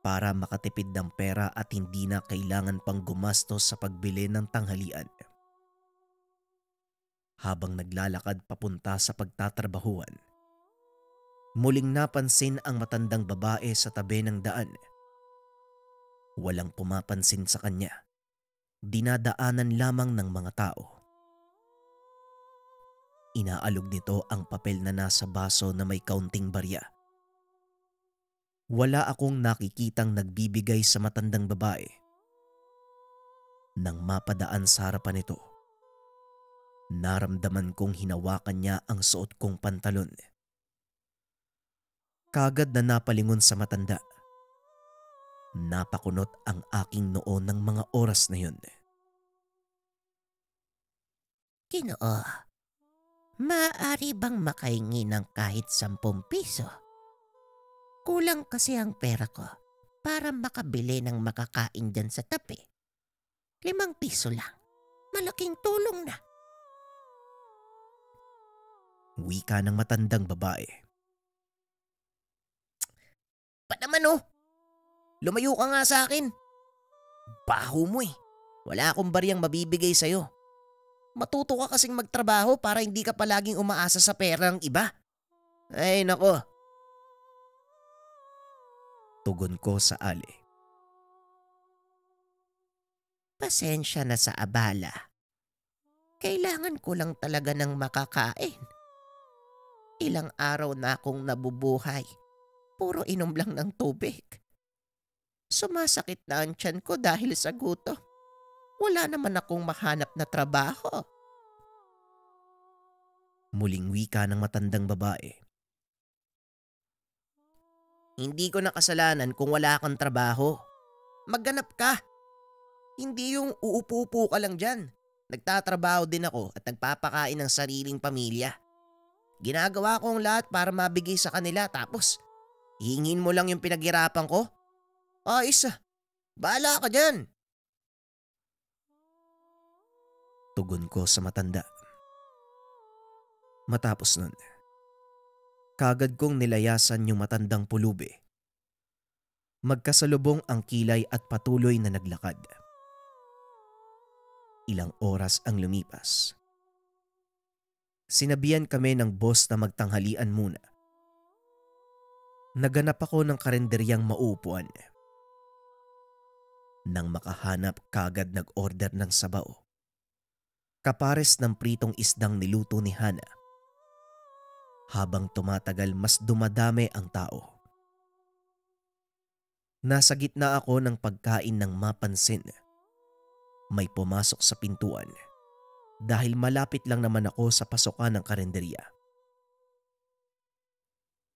para makatipid ng pera at hindi na kailangan pang gumastos sa pagbili ng tanghalian. Habang naglalakad papunta sa pagtatrabahuan, muling napansin ang matandang babae sa tabi ng daan. Walang pumapansin sa kanya. Dinadaanan lamang ng mga tao. Inaalog nito ang papel na nasa baso na may kaunting barya. Wala akong nakikitang nagbibigay sa matandang babae. Nang mapadaan sa harapan nito, naramdaman kong hinawakan niya ang suot kong pantalon. Kagad na napalingon sa matanda. Napakunot ang aking noo ng mga oras na yun. Ginoo, maaari bang makahingi ng kahit 10 piso? Kulang kasi ang pera ko para makabili ng makakain dyan sa tabi. 5 piso lang. Malaking tulong na. Wika ng matandang babae. Pa naman oh? Lumayo ka nga sa akin. Baho mo eh. Wala akong bariyang mabibigay sa'yo. Matuto ka kasing magtrabaho para hindi ka palaging umaasa sa pera ng iba. Ay nako. Tugon ko sa ali. Pasensya na sa abala. Kailangan ko lang talaga ng makakain. Ilang araw na akong nabubuhay. Puro inom lang ng tubig. Sumasakit na ang tiyan ko dahil sa gutom. Wala naman akong mahanap na trabaho. Muling wika ng matandang babae. Hindi ko nakasalanan kung wala kang trabaho. Magganap ka. Hindi yung uupo-upo ka lang dyan. Nagtatrabaho din ako at nagpapakain ng sariling pamilya. Ginagawa ko ang lahat para mabigay sa kanila tapos hingin mo lang yung pinaghirapan ko? Ayos ah. Bahala ka dyan. Tugon ko sa matanda. Matapos nun, kagad kong nilayasan yung matandang pulubi. Magkasalubong ang kilay at patuloy na naglakad. Ilang oras ang lumipas. Sinabihan kami ng boss na magtanghalian muna. Naganap ako ng karenderyang mauupuan. Nang makahanap, kagad nag-order ng sabaw. Kapares ng pritong isdang niluto ni Hana. Habang tumatagal, mas dumadami ang tao. Nasa gitna ako ng pagkain nang mapansin. May pumasok sa pintuan dahil malapit lang naman ako sa pasukan ng karenderya.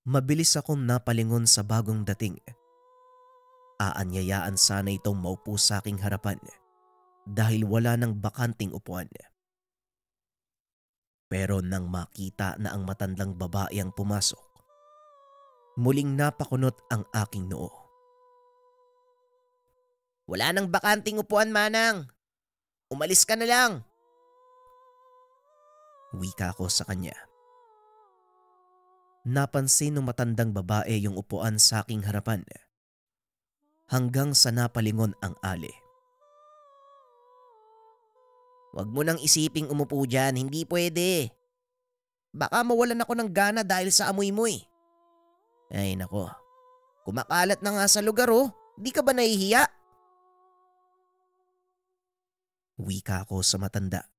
Mabilis akong napalingon sa bagong dating. Aanyayaan sana itong maupo sa aking harapan dahil wala nang bakanting upuan. Pero nang makita na ang matandang babae ang pumasok, muling napakunot ang aking noo. Wala nang bakanting upuan, Manang. Umalis ka na lang. Wika ko sa kanya. Napansin ng matandang babae yung upuan sa aking harapan. Hanggang sa napalingon ang ali. Huwag mo nang isiping umupo dyan, hindi pwede. Baka mawalan ako ng gana dahil sa amoy mo eh. Ay nako, kumakalat na nga sa lugar oh, di ka ba nahihiya? Wika ko sa matanda.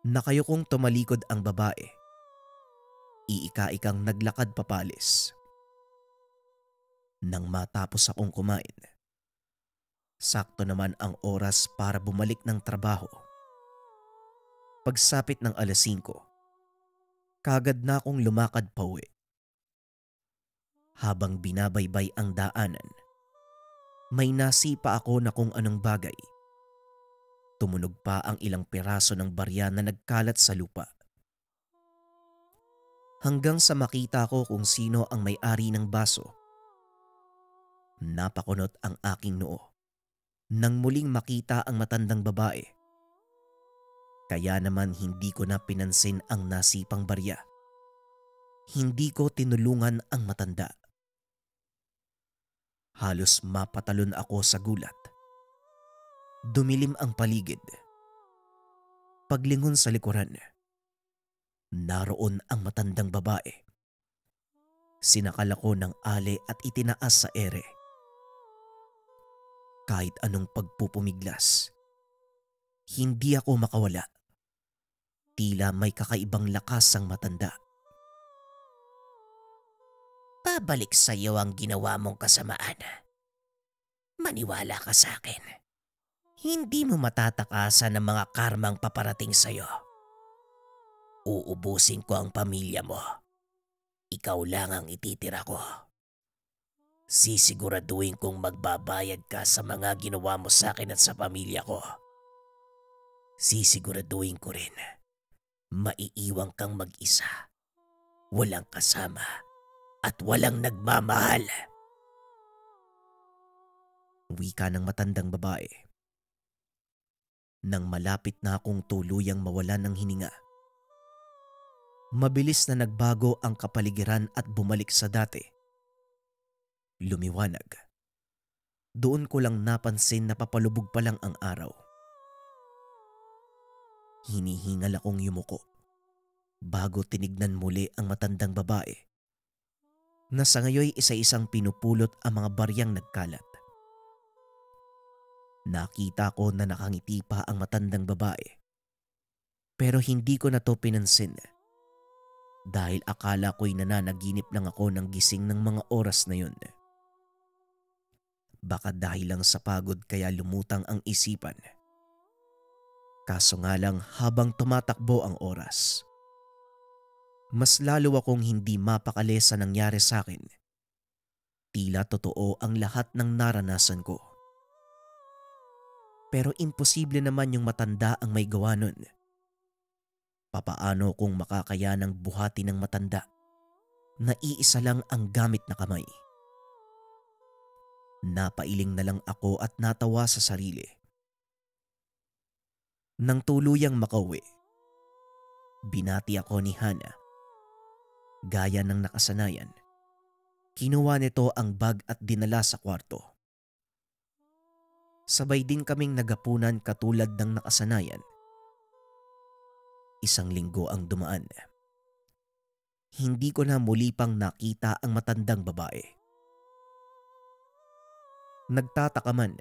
Nakayukong tumalikod ang babae. Iika-ikang naglakad papalis. Nang matapos akong kumain, sakto naman ang oras para bumalik ng trabaho. Pagsapit ng 5:00, kagad na akong lumakad pauwi. Habang binabaybay ang daanan, may nasipa ako na kung anong bagay. Tumunog pa ang ilang piraso ng barya na nagkalat sa lupa. hanggang sa makita ko kung sino ang may-ari ng baso. Napakunot ang aking noo nang muling makita ang matandang babae. Kaya naman hindi ko na pinansin ang nasipang barya. Hindi ko tinulungan ang matanda. Halos mapatalon ako sa gulat. Dumilim ang paligid. Paglingon sa likuran, naroon ang matandang babae. Sinakal ako ng ale at itinaas sa ere. Kahit anong pagpupumiglas, hindi ako makawala. Tila may kakaibang lakas ang matanda. Babalik sa iyo ang ginawa mong kasamaan. Maniwala ka sa akin. Hindi mo matatakasan ng mga karmang paparating sa iyo. Uubusin ko ang pamilya mo. Ikaw lang ang ititira ko. Sisiguraduhin kong magbabayad ka sa mga ginawa mo sa akin at sa pamilya ko. Sisiguraduhin ko rin, maiiwang kang mag-isa, walang kasama at walang nagmamahal. Wika ng matandang babae. Nang malapit na akong tuluyang mawalan ng hininga, mabilis na nagbago ang kapaligiran at bumalik sa dati. Lumiwanag. Doon ko lang napansin na papalubog pa lang ang araw. Hinihingal akong yumuko bago tinignan muli ang matandang babae na sa ngayoy isa-isang pinupulot ang mga baryang nagkalat. Nakita ko na nakangiti pa ang matandang babae, pero hindi ko na to pinansin dahil akala ko'y nananaginip lang ako ng gising ng mga oras na yun. Baka dahil lang sa pagod kaya lumutang ang isipan. Kaso nga lang habang tumatakbo ang oras, mas lalo akong hindi mapakali sa nangyari sa akin. Tila totoo ang lahat ng naranasan ko. Pero imposible naman yung matanda ang may gawa nun. Papaano kung makakayanang buhati ng matanda na iisa lang ang gamit na kamay? Napailing na lang ako at natawa sa sarili. Nang tuluyang makauwi, binati ako ni Hana. Gaya ng nakasanayan, kinuha nito ang bag at dinala sa kwarto. Sabay din kaming nagapunan katulad ng nakasanayan. 1 linggo ang dumaan. Hindi ko na muli pang nakita ang matandang babae. Nagtataka man,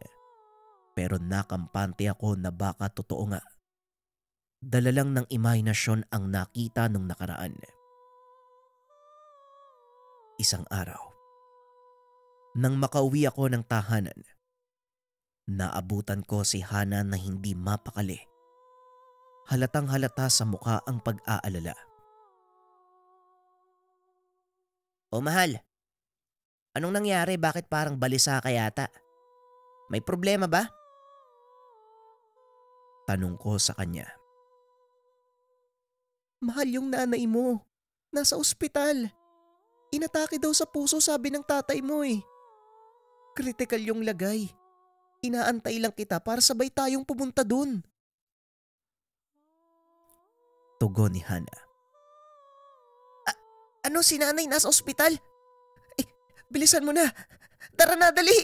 pero nakampante ako na baka totoo nga. Dala lang ng imahinasyon ang nakita nung nakaraan. Isang araw, nang makauwi ako ng tahanan, naabutan ko si Hana na hindi mapakali. Halatang halata sa mukha ang pag-aalala. O mahal, anong nangyari? Bakit parang balisa ka yata? May problema ba? Tanong ko sa kanya. Mahal, yung nanay mo. Nasa ospital. Inatake daw sa puso, sabi ng tatay mo eh. Critical yung lagay. Inaantay lang kita para sabay tayong pumunta dun. Tugon ni Hana. Ano, si nanay nasa ospital? Eh, bilisan mo na. Tara na, dali.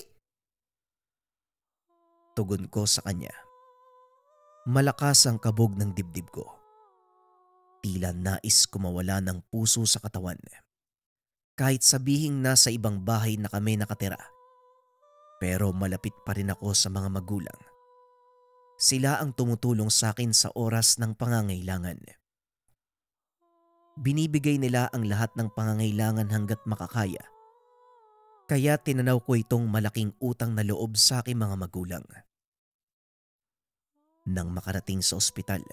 Tugon ko sa kanya. Malakas ang kabog ng dibdib ko. Tila nais ko mawala ng puso sa katawan. Kahit sabihing nasa ibang bahay na kami nakatira. Pero malapit pa rin ako sa mga magulang. Sila ang tumutulong sa akin sa oras ng pangangailangan. Binibigay nila ang lahat ng pangangailangan hanggat makakaya. Kaya tinanaw ko itong malaking utang na loob sa aking mga magulang. Nang makarating sa ospital,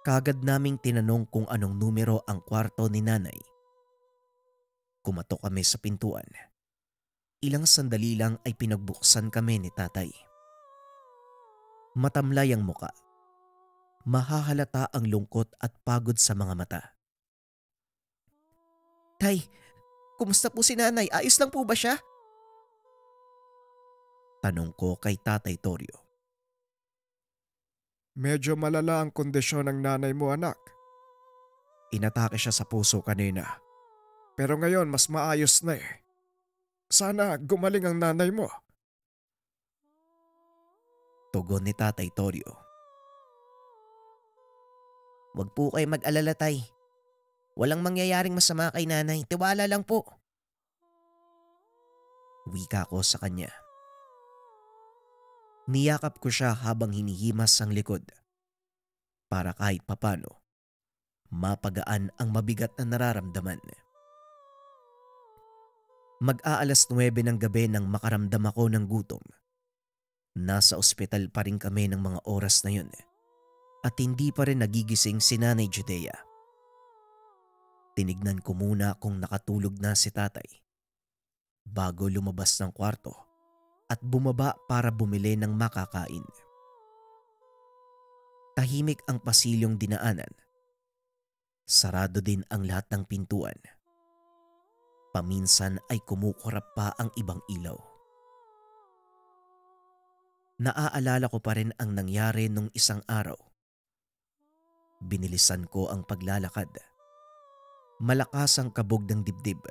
kagad naming tinanong kung anong numero ang kwarto ni nanay. Kumatok kami sa pintuan. Ilang sandali lang ay pinagbuksan kami ni tatay. Matamlay ang muka. Mahahalata ang lungkot at pagod sa mga mata. Tay, kumusta po si nanay? Ayos lang po ba siya? Tanong ko kay Tatay Torio. Medyo malala ang kondisyon ng nanay mo, anak. Inatake siya sa puso kanina. Pero ngayon mas maayos na eh. Sana gumaling ang nanay mo. Tugon ni Tatay Torio. Huwag po kayo mag-alala, Tay. Walang mangyayaring masama kay nanay. Tiwala lang po. Wika ko sa kanya. Niyakap ko siya habang hinihimas ang likod para kahit papano mapagaan ang mabigat na nararamdaman. Mag-aalas 9 ng gabi nang makaramdam ako ng gutom. Nasa ospital pa rin kami ng mga oras na yun at hindi pa rin nagigising si Nanay Judea. Tinignan ko muna kung nakatulog na si tatay bago lumabas ng kwarto at bumaba para bumili ng makakain. Tahimik ang pasilyong dinaanan. Sarado din ang lahat ng pintuan. Paminsan ay kumukurap pa ang ibang ilaw. Naaalala ko pa rin ang nangyari nung isang araw. Binilisan ko ang paglalakad. Malakas ang kabog ng dibdib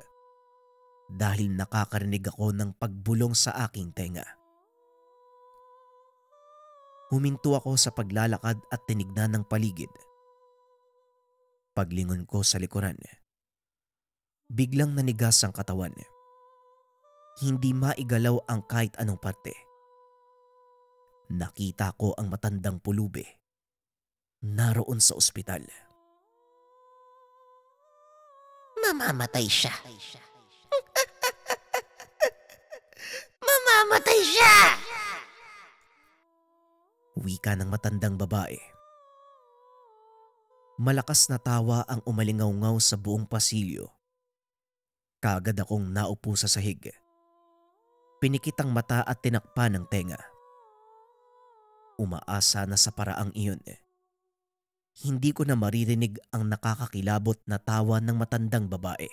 dahil nakakarinig ako ng pagbulong sa aking tenga. Huminto ako sa paglalakad at tinignan ng paligid. Paglingon ko sa likuran, biglang nanigas ang katawan. Hindi maigalaw ang kahit anong parte. Nakita ko ang matandang pulubi naroon sa ospital. Mamamatay siya. Mamamatay siya! Wika ng matandang babae. Malakas na tawa ang umalingaw-ngaw sa buong pasilyo. Kaagad akong naupo sa sahig. Pinikit ang mata at tinakpan ng tenga. Umaasa na sa paraang iyon. Hindi ko na maririnig ang nakakakilabot na tawa ng matandang babae.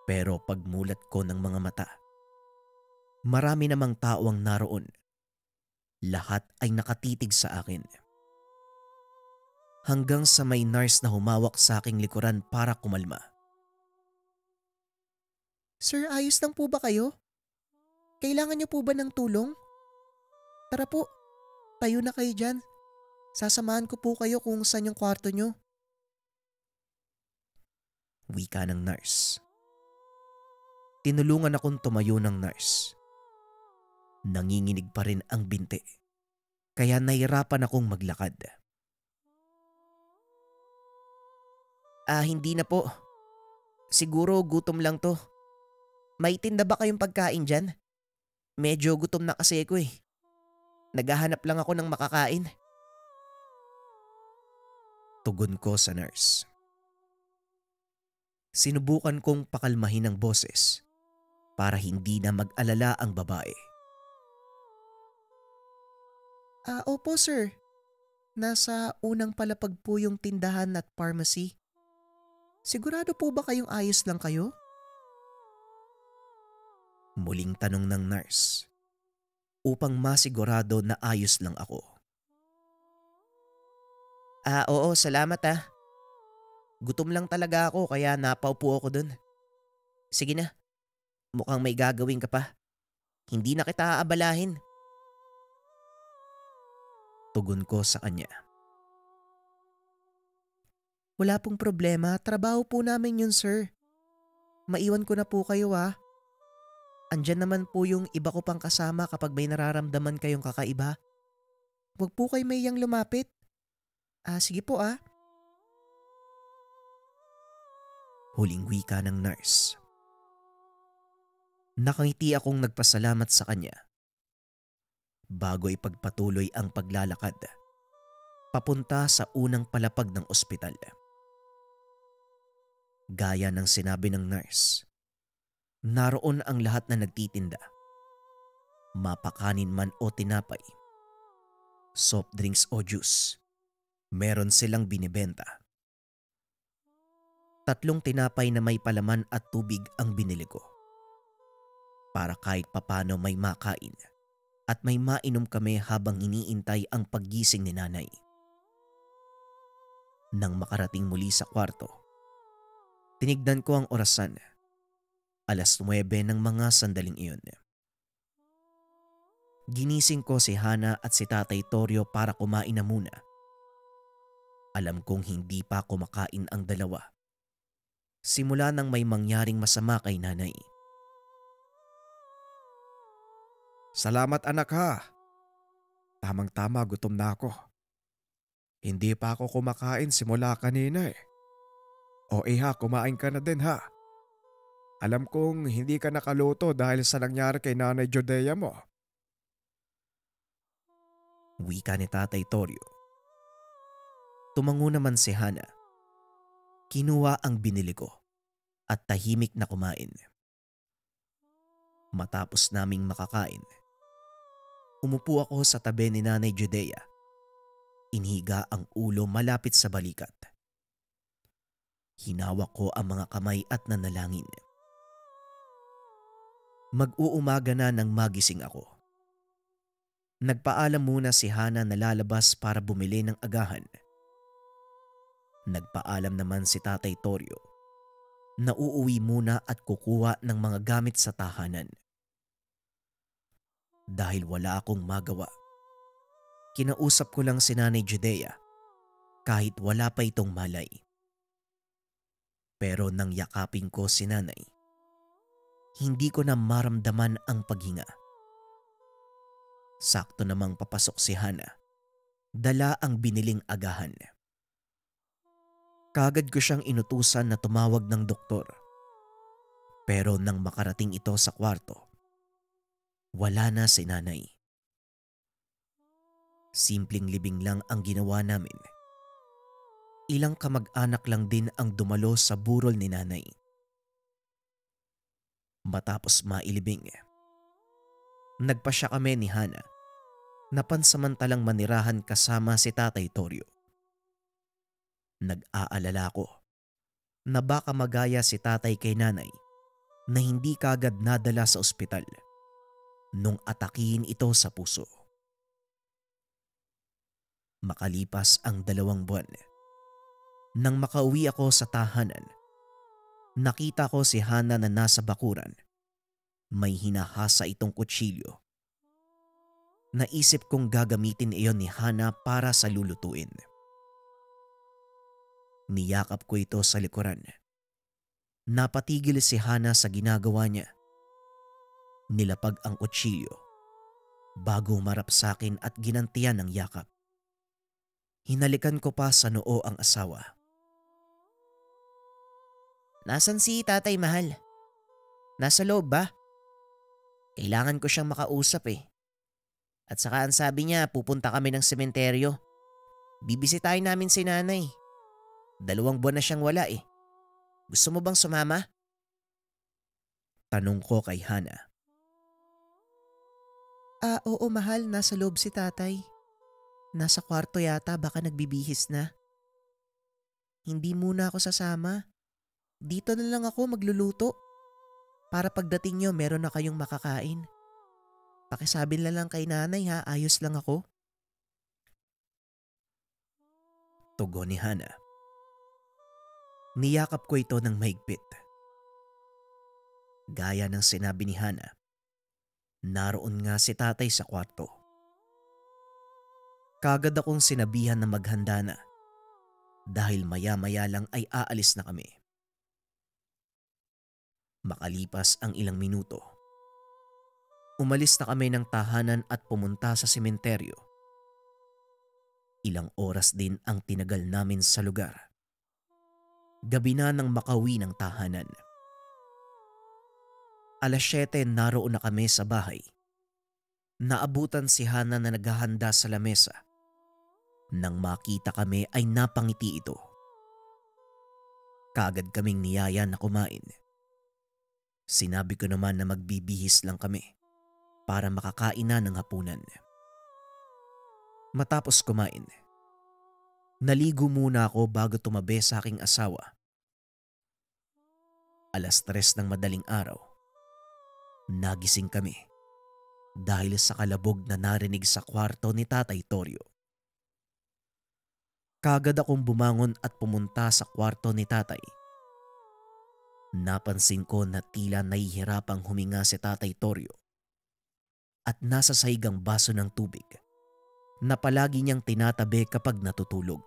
Pero pagmulat ko ng mga mata, marami namang tao ang naroon. Lahat ay nakatitig sa akin. Hanggang sa may nurse na humawak sa aking likuran para kumalma. Sir, ayos lang po ba kayo? Kailangan niyo po ba ng tulong? Tara po, tayo na kayo dyan. Sasamahan ko po kayo kung saan yung kwarto niyo. Wika ng nurse. Tinulungan akong tumayo ng nurse. Nanginginig pa rin ang binti, kaya nahirapan akong maglakad. Hindi na po. Siguro gutom lang to. May tinda ba kayong pagkain dyan? Medyo gutom na kasi ako eh. Naghahanap lang ako ng makakain. Tugon ko sa nurse. Sinubukan kong pakalmahin ang boses para hindi na mag-alala ang babae. Opo sir. Nasa unang palapag po yung tindahan at pharmacy. Sigurado po ba kayong ayos lang kayo? Muling tanong ng nurse upang masigurado na ayos lang ako. Oo, salamat ah. Gutom lang talaga ako kaya napaupo ako dun. Sige na, mukhang may gagawin ka pa. Hindi na kita aabalahin. Tugon ko sa kanya. Wala pong problema, trabaho po namin yun sir. Maiwan ko na po kayo ah. Andyan naman po yung iba ko pang kasama kapag may nararamdaman kayong kakaiba. Huwag po kayo mayang lumapit. Sige po ah. Huling wika ng nurse. Nakangiti akong nagpasalamat sa kanya bago ipagpatuloy ang paglalakad papunta sa unang palapag ng ospital. Gaya ng sinabi ng nurse, naroon ang lahat na nagtitinda. Mapakanin man o tinapay, soft drinks o juice, meron silang binibenta. 3 tinapay na may palaman at tubig ang binili ko. Para kahit papano may makain at may mainom kami habang iniintay ang paggising ni nanay. Nang makarating muli sa kwarto, tinignan ko ang orasan. 9:00 ng mga sandaling iyon. Ginising ko si Hana at si Tatay Torio para kumain na muna. Alam kong hindi pa kumakain ang dalawa. Simula nang may mangyaring masama kay nanay. Salamat anak ha. Tamang-tama, gutom na ako. Hindi pa ako kumakain simula kanina eh. O iha, kumain ka na din ha. Alam kong hindi ka nakaluto dahil sa nangyari kay Nanay Judea mo. Wika ni Tatay Torio. Tumango naman si Hana. Kinuha ang binili ko at tahimik na kumain. Matapos naming makakain, umupo ako sa tabi ni Nanay Judea. Inhiga ang ulo malapit sa balikat. Hinawak ko ang mga kamay at nanalangin. Mag-uumaga na nang magising ako. Nagpaalam muna si Hana na lalabas para bumili ng agahan. Nagpaalam naman si Tatay Torio na uuwi muna at kukuha ng mga gamit sa tahanan. Dahil wala akong magawa, kinausap ko lang si Nanay Judea kahit wala pa itong malay. Pero nang yakapin ko si nanay, hindi ko na maramdaman ang paghinga. Sakto namang papasok si Hana, dala ang biniling agahan. Kagad ko siyang inutusan na tumawag ng doktor. Pero nang makarating ito sa kwarto, wala na si nanay. Simpleng libing lang ang ginawa namin. Ilang kamag-anak lang din ang dumalo sa burol ni nanay. Matapos mailibing, nagpasya kami ni Hana na pansamantalang manirahan kasama si Tatay Torio. Nag-aalala ko na baka magaya si tatay kay nanay na hindi kagad nadala sa ospital nung atakihin ito sa puso. Makalipas ang 2 buwan, nang makauwi ako sa tahanan, nakita ko si Hana na nasa bakuran. May hinahasa itong kutsilyo. Naisip kong gagamitin iyon ni Hana para sa lulutuin. Niyakap ko ito sa likuran. Napatigil si Hana sa ginagawa niya. Nilapag ang kutsilyo bago marap sa akin at ginantian ng yakap. Hinalikan ko pa sa noo ang asawa. Nasaan si tatay mahal? Nasa loob ba? Kailangan ko siyang makausap eh. At saka ang sabi niya pupunta kami ng sementeryo. Bibisitahin namin si nanay. 2 buwan na siyang wala eh. Gusto mo bang sumama? Tanong ko kay Hana. Oo mahal, nasa loob si tatay. Nasa kwarto yata, baka nagbibihis na. Hindi muna ako sasama. Dito na lang ako magluluto. Para pagdating nyo, meron na kayong makakain. Pakisabi na lang kay nanay ha, ayos lang ako. Tugon ni Hana. Niyakap ko ito ng mahigpit. Gaya ng sinabi ni Hana, naroon nga si tatay sa kwarto. Kagad akong sinabihan na maghanda na dahil maya-maya lang ay aalis na kami. Makalipas ang ilang minuto, umalis na kami ng tahanan at pumunta sa sementeryo. Ilang oras din ang tinagal namin sa lugar. Gabi na nang makauwi ng tahanan. 7:00 naroon na kami sa bahay. Naabutan si Hana na naghahanda sa lamesa. Nang makita kami ay napangiti ito. Kaagad kaming niyaya na kumain. Sinabi ko naman na magbibihis lang kami para makakain na ng hapunan. Matapos kumain, naligo muna ako bago tumabi sa aking asawa 3:00 ng madaling araw, nagising kami dahil sa kalabog na narinig sa kwarto ni Tatay Torio. Kaagad akong bumangon at pumunta sa kwarto ni Tatay. Napansin ko na tila nahihirapang huminga si Tatay Torio at nasa saigang baso ng tubig na palagi niyang tinatabi kapag natutulog.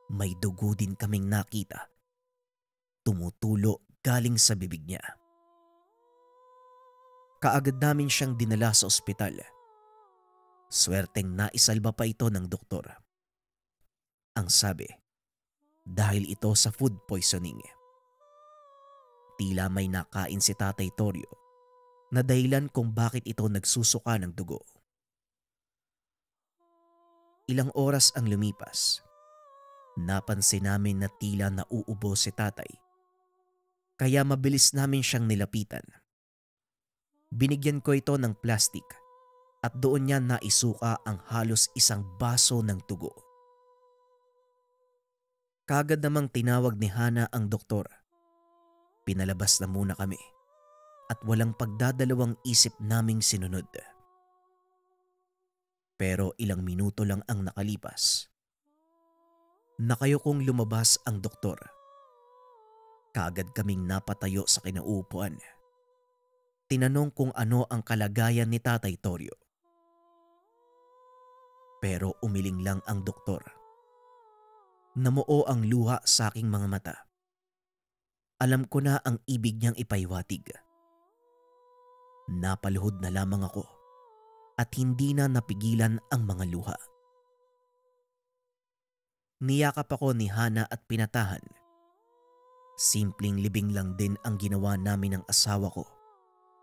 May dugo din kaming nakita, tumutulo galing sa bibig niya. Kaagad namin siyang dinala sa ospital. Swerteng naisalba pa ito ng doktor. Ang sabi, dahil ito sa food poisoning. Tila may nakain si Tatay Torio na dahilan kung bakit ito nagsusuka ng dugo. Ilang oras ang lumipas. Napansin namin na tila nauubo si Tatay. Kaya mabilis namin siyang nilapitan. Binigyan ko ito ng plastik at doon niya naisuka ang halos 1 baso ng dugo. Kaagad namang tinawag ni Hana ang doktor. Pinalabas na muna kami at walang pagdadalawang isip naming sinunod. Pero ilang minuto lang ang nakalipas. Nakayokong lumabas ang doktor. Kaagad kaming napatayo sa kinauupuan. Tinanong kung ano ang kalagayan ni Tatay Torio. Pero umiling lang ang doktor. Namuo ang luha sa aking mga mata. Alam ko na ang ibig niyang ipaiwatig. Napaluhod na lamang ako at hindi na napigilan ang mga luha. Niyakap ako ni Hana at pinatahan. Simpleng libing lang din ang ginawa namin ng asawa ko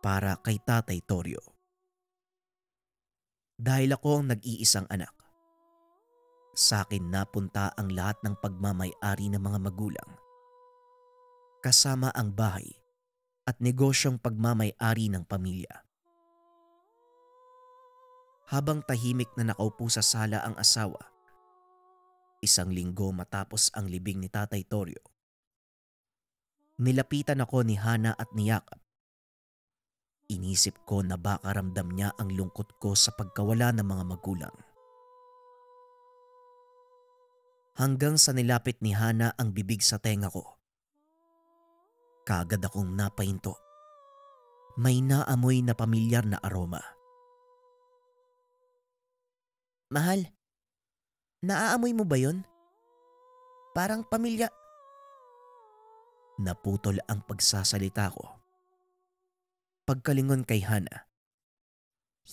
para kay Tatay Torio. Dahil ako ang nag-iisang anak, sa akin napunta ang lahat ng pagmamay-ari ng mga magulang, kasama ang bahay at negosyong pagmamay-ari ng pamilya. Habang tahimik na nakaupo sa sala ang asawa, 1 linggo matapos ang libing ni Tatay Torio, nilapitan ako ni Hana at niyakap. Inisip ko na baka ramdam niya ang lungkot ko sa pagkawala ng mga magulang. Hanggang sa nilapit ni Hana ang bibig sa tenga ko. Kaagad akong napahinto. May naamoy na pamilyar na aroma. Mahal, naaamoy mo ba yun? Parang pamilya. Naputol ang pagsasalita ko. Pagkalingon kay Hana,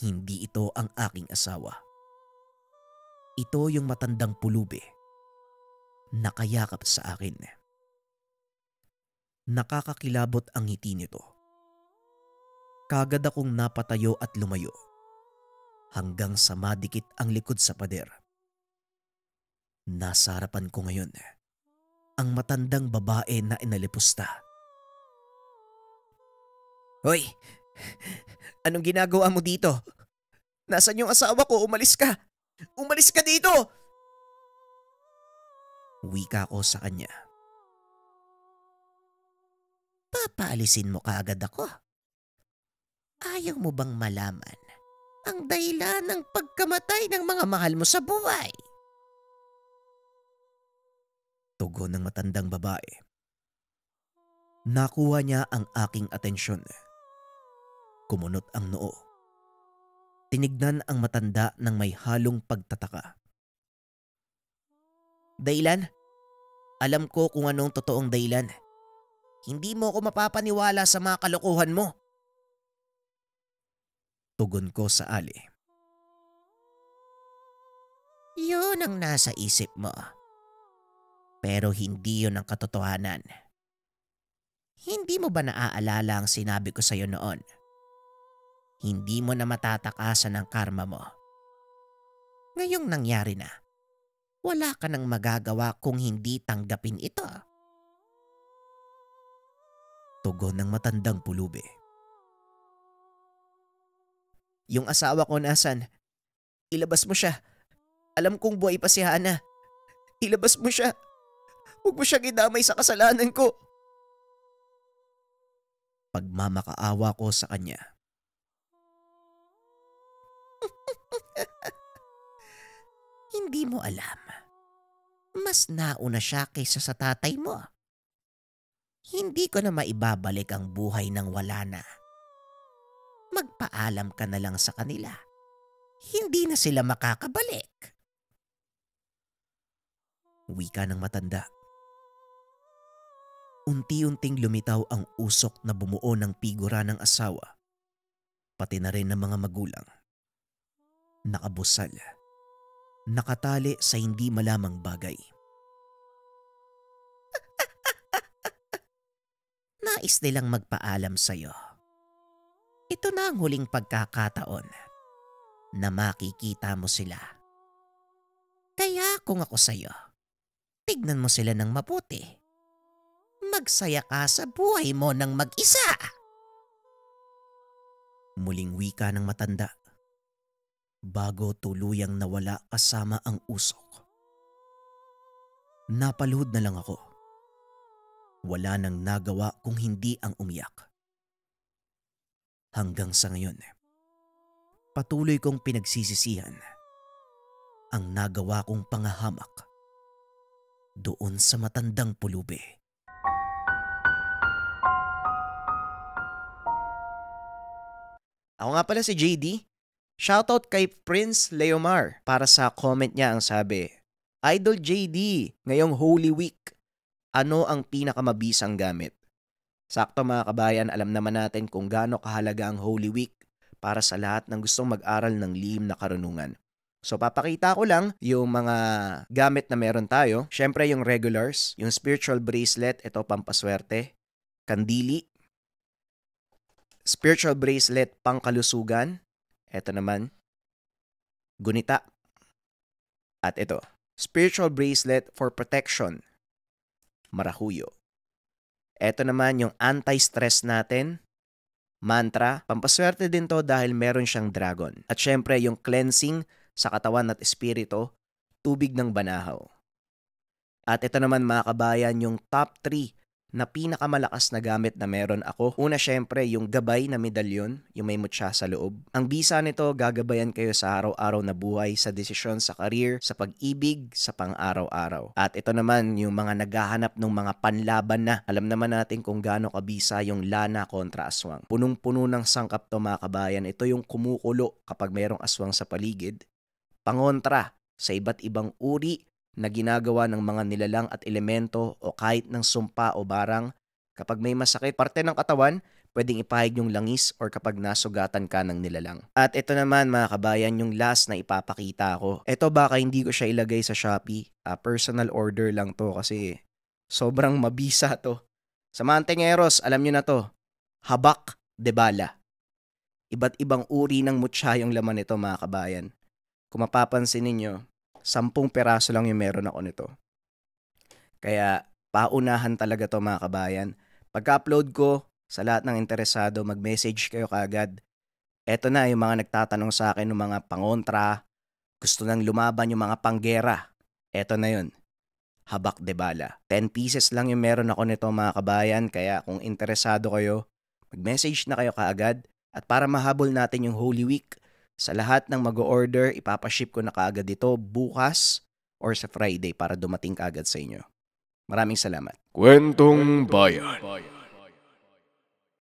hindi ito ang aking asawa. Ito yung matandang pulubi. Nakayakap sa akin. Nakakakilabot ang ngiti nito. Kagad akong napatayo at lumayo hanggang sa madikit ang likod sa pader. Nasa harapan ko ngayon ang matandang babae na inalipusta. Hoy! Anong ginagawa mo dito? Nasaan yung asawa ko? Umalis ka! Umalis ka dito! Wika ko sa kanya. Papaalisin mo kaagad ako. Ayaw mo bang malaman ang dahilan ng pagkamatay ng mga mahal mo sa buhay? Tugon ng matandang babae. Nakuha niya ang aking atensyon. Kumunot ang noo. Tinignan ang matanda ng may halong pagtataka. Dahilan? Alam ko kung anong totoong dahilan. Hindi mo ako mapapaniwala sa mga kalokohan mo. Tugon ko sa ali. Yun ang nasa isip mo. Pero hindi yun ang katotohanan. Hindi mo ba naaalala ang sinabi ko sa'yo noon? Hindi mo na matatakasan ang karma mo. Ngayong nangyari na, wala ka nang magagawa kung hindi tanggapin ito. Tugon ng matandang pulubi. Yung asawa ko nasan? Ilabas mo siya. Alam kong buhay pa si Hana. Ilabas mo siya. Huwag mo siya idamay sa kasalanan ko. pagmamakaawa ko sa kanya. Hindi mo alam. Mas nauna siya kaysa sa tatay mo. Hindi ko na maibabalik ang buhay ng wala na. Magpaalam ka na lang sa kanila. Hindi na sila makakabalik. Wika ng matanda. Unti-unting lumitaw ang usok na bumuo ng figura ng asawa, pati na rin ng mga magulang. Nakabusal, nakatali sa hindi malamang bagay. Nais nilang magpaalam sa'yo. Ito na ang huling pagkakataon na makikita mo sila. Kaya kung ako sa'yo, tignan mo sila ng mabuti. Magsaya ka sa buhay mo ng mag-isa. Muling wika ng matanda, bago tuluyang nawala kasama ang usok. Napaluhod na lang ako. Wala nang nagawa kung hindi ang umiyak. Hanggang sa ngayon, patuloy kong pinagsisisihan ang nagawa kong pangahamak doon sa matandang pulubi. Ako nga pala si JD. Shoutout kay Prince Leomar para sa comment niya. Ang sabi, Idol JD, ngayong Holy Week, ano ang pinakamabisang gamit? Sakto mga kabayan, alam naman natin kung gaano kahalaga ang Holy Week para sa lahat ng gustong mag-aral ng lihim na karunungan. So papakita ko lang yung mga gamit na meron tayo. Syempre yung regulars, yung spiritual bracelet, ito pampaswerte, kandili, spiritual bracelet pangkalusugan, ito naman, gunita, at ito, spiritual bracelet for protection, marahuyo. Ito naman yung anti-stress natin, mantra, pampaswerte din to dahil meron siyang dragon. At syempre yung cleansing sa katawan at espiritu, tubig ng banahaw. At ito naman mga kabayan, yung top 3 na pinakamalakas na gamit na meron ako. Una syempre yung gabay na medalyon, yung may mutya sa loob. Ang bisa nito, gagabayan kayo sa araw-araw na buhay, sa desisyon sa career, sa pag-ibig, sa pang-araw-araw. At ito naman yung mga naghahanap ng mga panlaban na. Alam naman natin kung gaano kabisa yung lana kontra aswang. Punong-puno ng sangkap to mga kabayan. Ito yung kumukulo kapag mayroong aswang sa paligid. Pangontra sa iba't ibang uri na ginagawa ng mga nilalang at elemento o kahit ng sumpa o barang. Kapag may masakit parte ng katawan, pwedeng ipahid yung langis or kapag nasugatan ka ng nilalang. At ito naman mga kabayan, yung last na ipapakita ko. Ito baka hindi ko siya ilagay sa Shopee. Personal order lang to kasi sobrang mabisa to. Sa Mantengeros, alam nyo na to. Habak de bala. Iba't ibang uri ng mutya yung laman nito mga kabayan. Kung mapapansin ninyo, 10 peraso lang yung meron ako nito. Kaya paunahan talaga to mga kabayan. Pagka-upload ko, sa lahat ng interesado, mag-message kayo kaagad. Eto na yung mga nagtatanong sa akin ng mga pangontra, gusto nang lumaban yung mga panggera. Eto na yun. Habak de bala. 10 pieces lang yung meron ako nito mga kabayan. Kaya kung interesado kayo, mag-message na kayo kaagad. At para mahabol natin yung Holy Week, sa lahat ng mag-order, ipapaship ko na kaagad ito bukas or sa Friday para dumating kaagad sa inyo. Maraming salamat. Kwentong Bayan.